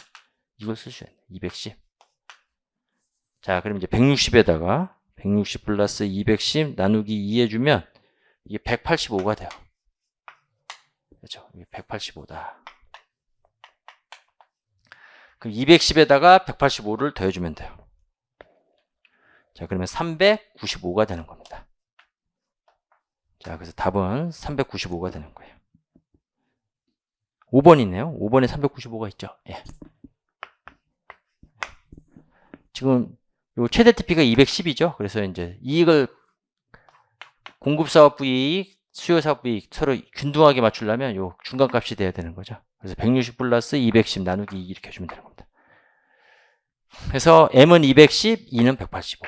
이걸 쓸 수 있네. 210. 자, 그럼 이제 160에다가 160 플러스 210 나누기 2 해주면 이게 185가 돼요. 그렇죠? 이게 185다. 그럼 210에다가 185를 더해주면 돼요. 자, 그러면 395가 되는 겁니다. 자, 그래서 답은 395가 되는 거예요. 5번이네요. 5번에 395가 있죠. 예. 지금 요 최대 TP가 210이죠. 그래서 이제 이익을 공급사업부 이익, 수요사업부 이익 서로 균등하게 맞추려면 요 중간값이 돼야 되는 거죠. 그래서 160 플러스 210 나누기 2 이렇게 해주면 되는 겁니다. 그래서 M은 210, E는 185.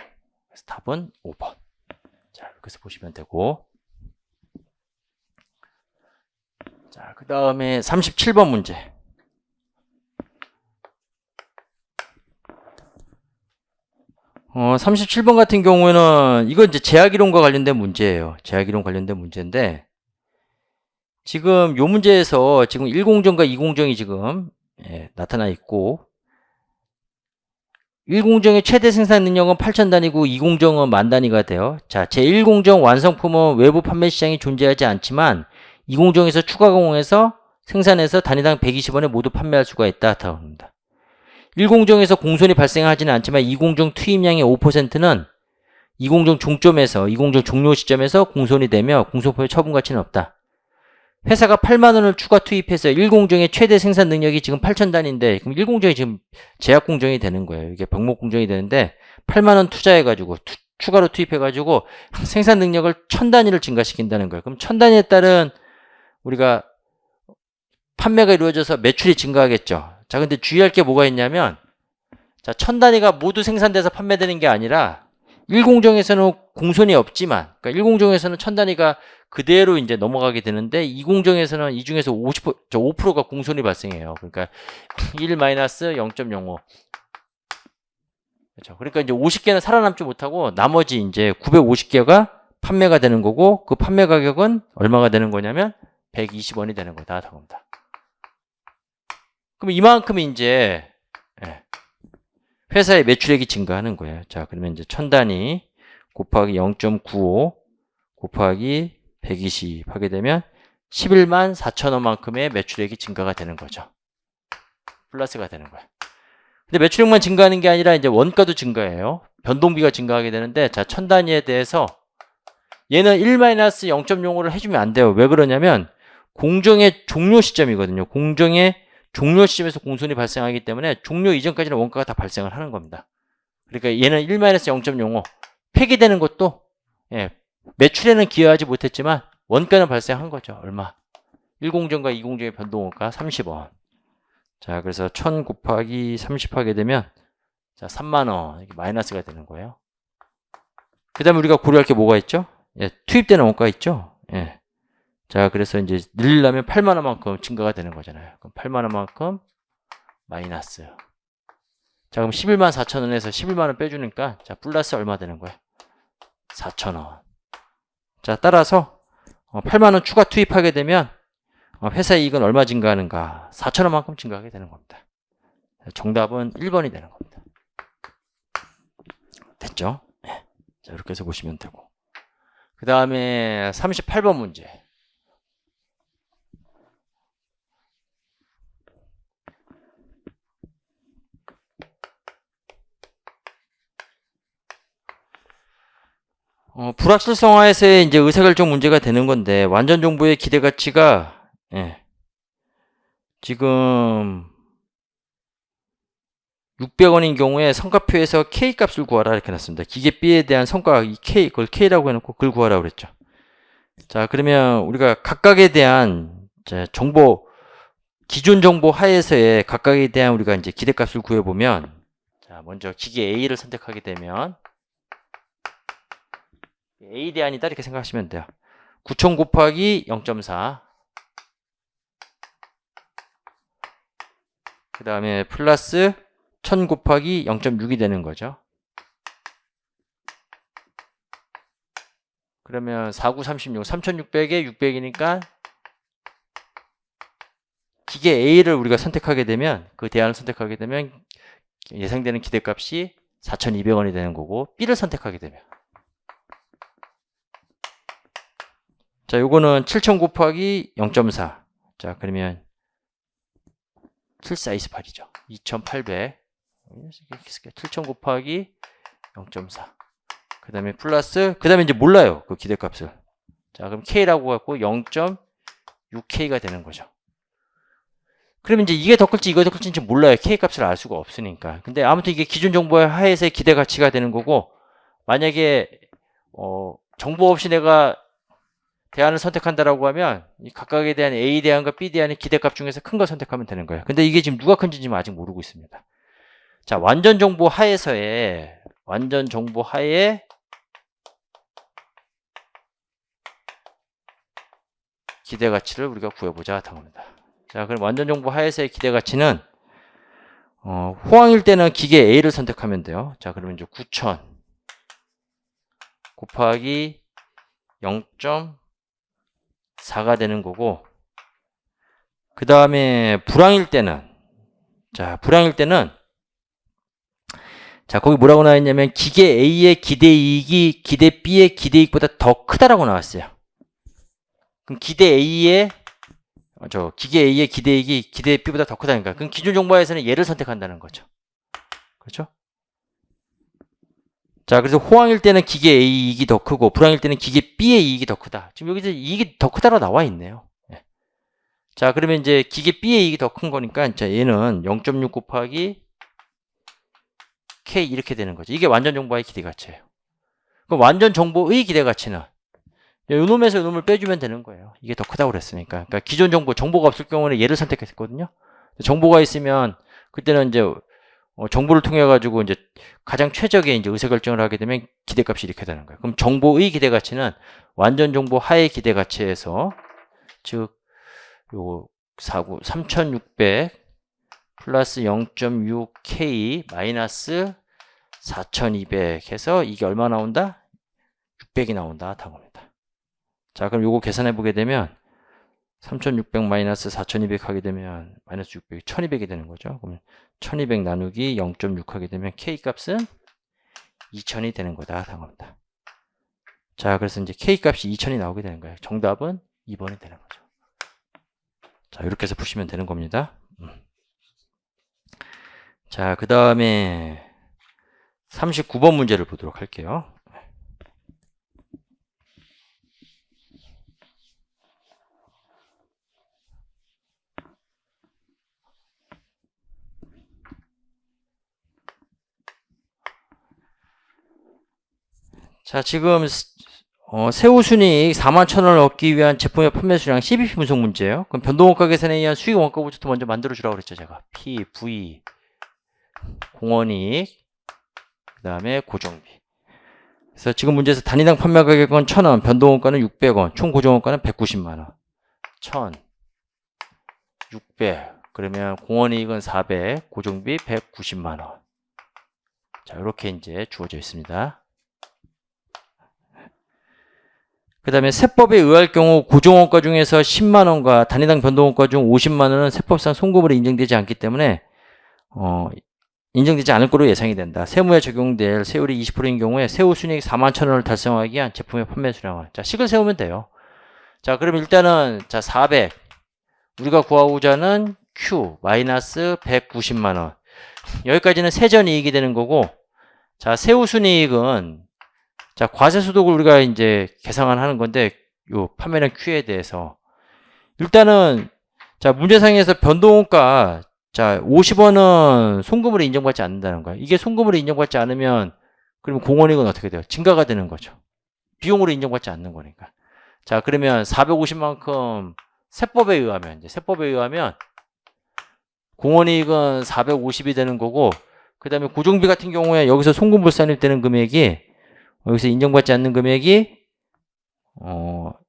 그래서 답은 5번. 자, 이렇게 해서 보시면 되고. 자, 그 다음에 37번 문제. 어, 37번 같은 경우에는 이건 이제 제약이론과 관련된 문제예요. 제약이론 관련된 문제인데 지금 요 문제에서 지금 1공정과 2공정이 지금 나타나 있고 1공정의 최대 생산 능력은 8,000단위고 2공정은 10,000단위가 돼요. 자, 제1공정 완성품은 외부 판매 시장이 존재하지 않지만 2공정에서 추가 공정에서 생산해서 단위당 120원에 모두 판매할 수가 있다. 합니다. 1공정에서 공손이 발생하지는 않지만 2공정 투입량의 5%는 2공정 종점에서 2공정 종료 시점에서 공손이 되며 공소품의 처분 가치는 없다. 회사가 8만원을 추가 투입해서 1공정의 최대 생산 능력이 지금 8,000단인데 그럼 1공정이 지금 제약공정이 되는 거예요. 이게 병목공정이 되는데 8만원 투자해가지고 추가로 투입해가지고 생산 능력을 1000단위를 증가시킨다는 거예요. 그럼 1000단위에 따른 우리가 판매가 이루어져서 매출이 증가하겠죠. 자, 근데 주의할 게 뭐가 있냐면 자, 1000단위가 모두 생산돼서 판매되는 게 아니라 1공정에서는 공손이 없지만, 그러니까 1공정에서는 천 단위가 그대로 이제 넘어가게 되는데 2공정에서는 이 중에서 5%가 공손이 발생해요. 그러니까 1-0.05. 그렇죠. 그러니까 이제 50개는 살아남지 못하고 나머지 이제 950개가 판매가 되는 거고, 그 판매 가격은 얼마가 되는 거냐면 120원이 되는 거다. 답입니다. 그럼 이만큼 이제 회사의 매출액이 증가하는 거예요. 자, 그러면 이제 1000단위 곱하기 0.95 곱하기 120 하게 되면 11만 4천원만큼의 매출액이 증가가 되는 거죠. 플러스가 되는 거예요. 근데 매출액만 증가하는 게 아니라 이제 원가도 증가해요. 변동비가 증가하게 되는데, 자, 1000단위에 대해서 얘는 1-0.05를 해주면 안 돼요. 왜 그러냐면 공정의 종료 시점이거든요. 공정의 종료 시점에서 공손이 발생하기 때문에 종료 이전까지는 원가가 다 발생을 하는 겁니다. 그러니까 얘는 1-0.05 폐기되는 것도 매출에는 기여하지 못했지만 원가는 발생한 거죠. 얼마? 1공정과 2공정의 변동원가 30원. 자, 그래서 1000 곱하기 30 하게 되면 자, 3만원 이렇게 마이너스가 되는 거예요. 그 다음에 우리가 고려할 게 뭐가 있죠? 투입되는 원가 있죠? 자, 그래서 이제 늘리려면 8만원만큼 증가가 되는 거잖아요. 그럼 8만원만큼 마이너스. 자, 그럼 11만 4천원에서 11만원 빼주니까 자, 플러스 얼마 되는 거예요? 4천원. 자, 따라서 8만원 추가 투입하게 되면 회사 이익은 얼마 증가하는가? 4천원만큼 증가하게 되는 겁니다. 정답은 1번이 되는 겁니다. 됐죠? 자, 이렇게 해서 보시면 되고. 그 다음에 38번 문제. 불확실성화에서의 이제 의사결정 문제가 되는 건데, 완전 정보의 기대 가치가 지금 600원인 경우에 성과표에서 K 값을 구하라 이렇게 놨습니다. 기계 B에 대한 성과 이 K, 그걸 K라고 해놓고 그걸 구하라고 그랬죠. 자, 그러면 우리가 각각에 대한 정보, 기존 정보 하에서의 각각에 대한 우리가 이제 기대값을 구해보면, 자, 먼저 기계 A를 선택하게 되면 A 대안이다 이렇게 생각하시면 돼요. 9000 곱하기 0.4 그 다음에 플러스 1000 곱하기 0.6이 되는 거죠. 그러면 4936 3600에 600이니까 기계 A를 우리가 선택하게 되면, 그 대안을 선택하게 되면 예상되는 기대값이 4200원이 되는 거고, B를 선택하게 되면 자, 요거는 7000 곱하기 0.4 자, 그러면 7428이죠. 2800 7000 곱하기 0.4 그 다음에 플러스, 그 다음에 이제 몰라요. 그 기대값을. 자, 그럼 K라고 갖고 0.6K가 되는 거죠. 그러면 이제 이게 더 클지 이거 더 클지 몰라요. K값을 알 수가 없으니까. 근데 아무튼 이게 기존 정보의 하에서의 기대 가치가 되는 거고, 만약에 정보 없이 내가 대안을 선택한다라고 하면 이 각각에 대한 A 대안과 B 대안의 기대값 중에서 큰 거 선택하면 되는 거예요. 근데 이게 지금 누가 큰지 지금 아직 모르고 있습니다. 자, 완전 정보 하에서의 기대 가치를 우리가 구해보자 합니다. 자, 그럼 완전 정보 하에서의 기대 가치는 호황일 때는 기계 A를 선택하면 돼요. 자, 그러면 이제 9000 곱하기 0.4가 되는 거고, 그 다음에 불황일 때는 자, 거기 뭐라고 나와있냐면 기계 A의 기대이익이 기대 B의 기대이익보다 더 크다라고 나왔어요. 그럼 기계 A의 기대이익이 기대 B보다 더 크다니까. 그럼 기존 정보에서는 얘를 선택한다는 거죠. 그렇죠? 자, 그래서 호황일 때는 기계 A 이익이 더 크고 불황일 때는 기계 B의 이익이 더 크다. 지금 여기서 이익이 더 크다로 나와 있네요. 자, 그러면 이제 기계 B의 이익이 더 큰 거니까 자, 얘는 0.6 곱하기 K 이렇게 되는 거죠. 이게 완전 정보의 기대가치예요. 그럼 완전 정보의 기대가치는 요놈에서 요놈을 빼주면 되는 거예요. 이게 더 크다고 그랬으니까. 그러니까 기존 정보가 없을 경우는 얘를 선택했거든요. 정보가 있으면 그때는 이제 정보를 통해 가지고 이제 가장 최적의 이제 의사결정을 하게 되면 기대값이 이렇게 되는 거예요. 그럼 정보의 기대가치는 완전 정보 하의 기대가치에서 즉 요 3600 플러스 0.6K 마이너스 4200 해서 이게 얼마 나온다? 600이 나온다. 당합니다. 자, 그럼 요거 계산해 보게 되면 3600 마이너스 4200 하게 되면 마이너스 600이 1200이 되는 거죠. 그러면 1200 나누기 0.6 하게 되면 K 값은 2000이 되는 거다. 당합니다. 자, 그래서 이제 K 값이 2000이 나오게 되는 거예요. 정답은 2번이 되는 거죠. 자, 이렇게 해서 푸시면 되는 겁니다. 자, 그 다음에 39번 문제를 보도록 할게요. 자, 지금 세후 순이익 41,000원을 얻기 위한 제품의 판매 수량 CBP 분석 문제예요. 그럼 변동원가 계산에 의한 수익 원가부터 먼저 만들어 주라고 그랬죠, 제가. P, V, 공원이익, 그 다음에 고정비. 그래서 지금 문제에서 단위당 판매 가격은 1,000원, 변동원가는 600원, 총 고정원가는 190만원. 1,000, 600, 그러면 공원이익은 400, 고정비 190만원. 자, 이렇게 이제 주어져 있습니다. 그 다음에 세법에 의할 경우 고정원가 중에서 10만원과 단위당 변동원가 중 50만원은 세법상 송금으로 인정되지 않기 때문에 인정되지 않을 거로 예상이 된다. 세무에 적용될 세율이 20%인 경우에 세후 순이익 41,000원을 달성하기 위한 제품의 판매 수량을 자, 식을 세우면 돼요. 자, 그럼 일단은 자, 400 우리가 구하고자 하는 Q 마이너스 190만원 여기까지는 세전이익이 되는 거고 자, 세후 순이익은 자, 과세소득을 우리가 이제 계산을 하는 건데, 요 판매량 Q에 대해서. 일단은, 자, 문제상에서 변동원가, 자, 50원은 송금으로 인정받지 않는다는 거예요. 이게 송금으로 인정받지 않으면, 그러면 공원이익은 어떻게 돼요? 증가가 되는 거죠. 비용으로 인정받지 않는 거니까. 자, 그러면 450만큼 세법에 의하면, 이제 세법에 의하면, 공원이익은 450이 되는 거고, 그 다음에 고정비 같은 경우에 여기서 송금불산입 되는 금액이 여기서 인정받지 않는 금액이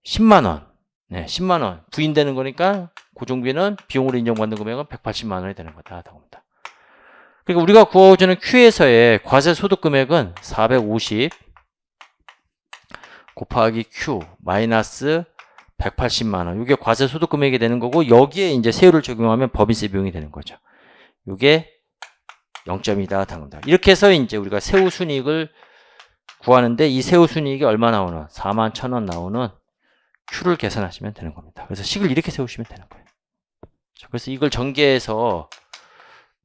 10만원. 네, 10만원. 부인되는 거니까 고정비는 비용으로 인정받는 금액은 180만원이 되는 거다. 그러니까 우리가 구하고자 하는 Q에서의 과세 소득 금액은 450 곱하기 Q 마이너스 180만원. 이게 과세 소득 금액이 되는 거고 여기에 이제 세율을 적용하면 법인세 비용이 되는 거죠. 이게 0.2다. 당합니다. 이렇게 해서 이제 우리가 세후 순이익을 구하는데 이 세후 순이익이 얼마 나오는 41,000원 나오는 Q를 계산하시면 되는 겁니다. 그래서 식을 이렇게 세우시면 되는 거예요. 그래서 이걸 전개해서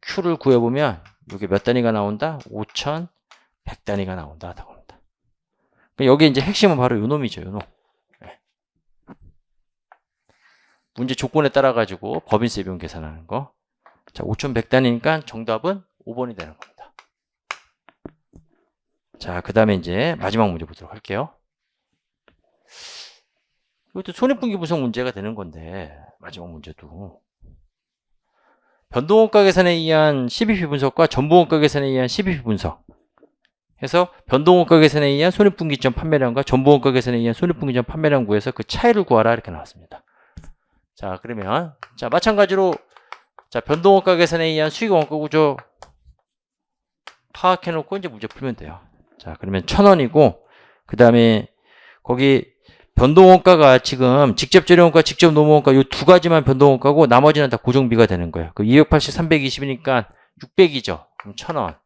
Q를 구해보면 이게 몇 단위가 나온다? 5,100단위가 나온다. 여기 이제 핵심은 바로 요 놈이죠. 요 놈. 네. 문제 조건에 따라 가지고 법인세 비용 계산하는 거. 자, 5,100단위니까 정답은 5번이 되는 겁니다. 자, 그 다음에 이제 마지막 문제 보도록 할게요. 이것도 손익분기 분석 문제가 되는 건데, 마지막 문제도. 변동원가 계산에 의한 CBP 분석과 전부원가 계산에 의한 CBP 분석. 해서 변동원가 계산에 의한 손익분기점 판매량과 전부원가 계산에 의한 손익분기점 판매량 구해서 그 차이를 구하라 이렇게 나왔습니다. 자, 그러면 자, 마찬가지로 자, 변동원가 계산에 의한 수익원가 구조 파악해 놓고 이제 문제 풀면 돼요. 자, 그러면 1,000원이고 그 다음에 거기 변동원가가 지금 직접 재료원가, 직접 노무원가 이 두 가지만 변동원가고 나머지는 다 고정비가 되는 거예요. 그 280, 320이니까 600이죠. 그럼 1,000원.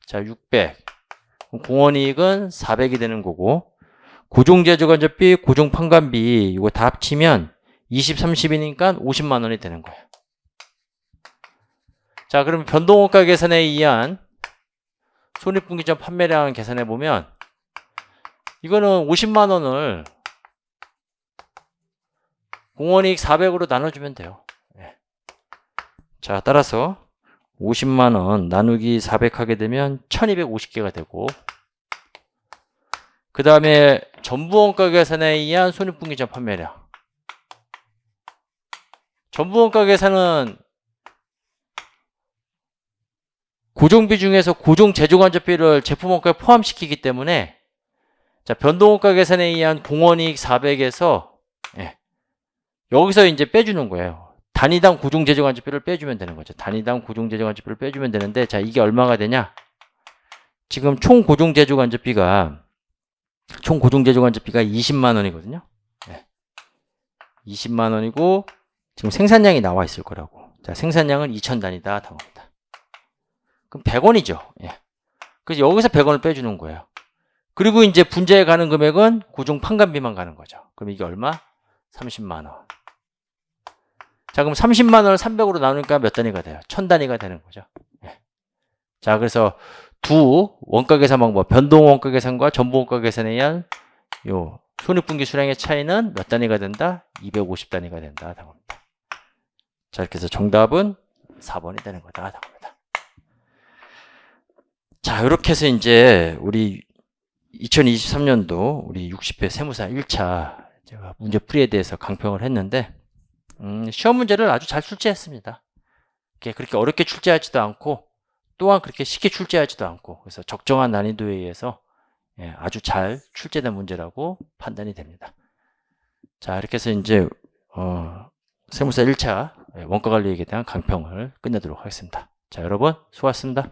자, 600. 그럼 공원이익은 400이 되는 거고 고정제조간접비, 고정판관비 이거 다 합치면 20, 30이니까 50만 원이 되는 거예요. 자, 그럼 변동원가 계산에 의한 손익분기점 판매량 계산해 보면 이거는 50만 원을 공원이익 400으로 나눠주면 돼요. 네. 자, 따라서 50만 원 나누기 400 하게 되면 1250개가 되고 그 다음에 전부원가 계산에 의한 손익분기점 판매량 전부원가 계산은 고정비 중에서 고정 제조간접비를 제품 원가에 포함시키기 때문에 자, 변동원가 계산에 의한 공원이익 400에서 여기서 이제 빼주는 거예요. 단위당 고정 제조간접비를 빼주면 되는 거죠. 단위당 고정 제조간접비를 빼주면 되는데 자, 이게 얼마가 되냐? 지금 총 고정 제조간접비가 20만 원이거든요. 20만 원이고 지금 생산량이 나와 있을 거라고. 자, 생산량은 2,000단이다. 당합니다. 그럼 100원이죠. 그래서 여기서 100원을 빼주는 거예요. 그리고 이제 분자에 가는 금액은 고정 판관비만 가는 거죠. 그럼 이게 얼마? 30만 원. 자, 그럼 30만 원을 300으로 나누니까 몇 단위가 돼요? 1000단위가 되는 거죠. 자, 그래서 두 원가 계산 방법, 변동 원가 계산과 전부 원가 계산에 의한 요 손익분기 수량의 차이는 몇 단위가 된다? 250단위가 된다. 당합니다. 자, 이렇게 해서 정답은 4번이 되는 거다. 당합니다. 자, 이렇게 해서 이제 우리 2023년도 우리 60회 세무사 1차 제가 문제풀이에 대해서 강평을 했는데 시험 문제를 아주 잘 출제했습니다. 그렇게 어렵게 출제하지도 않고 또한 그렇게 쉽게 출제하지도 않고 그래서 적정한 난이도에 의해서 아주 잘 출제된 문제라고 판단이 됩니다. 자, 이렇게 해서 이제 세무사 1차 원가관리액에 대한 강평을 끝내도록 하겠습니다. 자, 여러분 수고하셨습니다.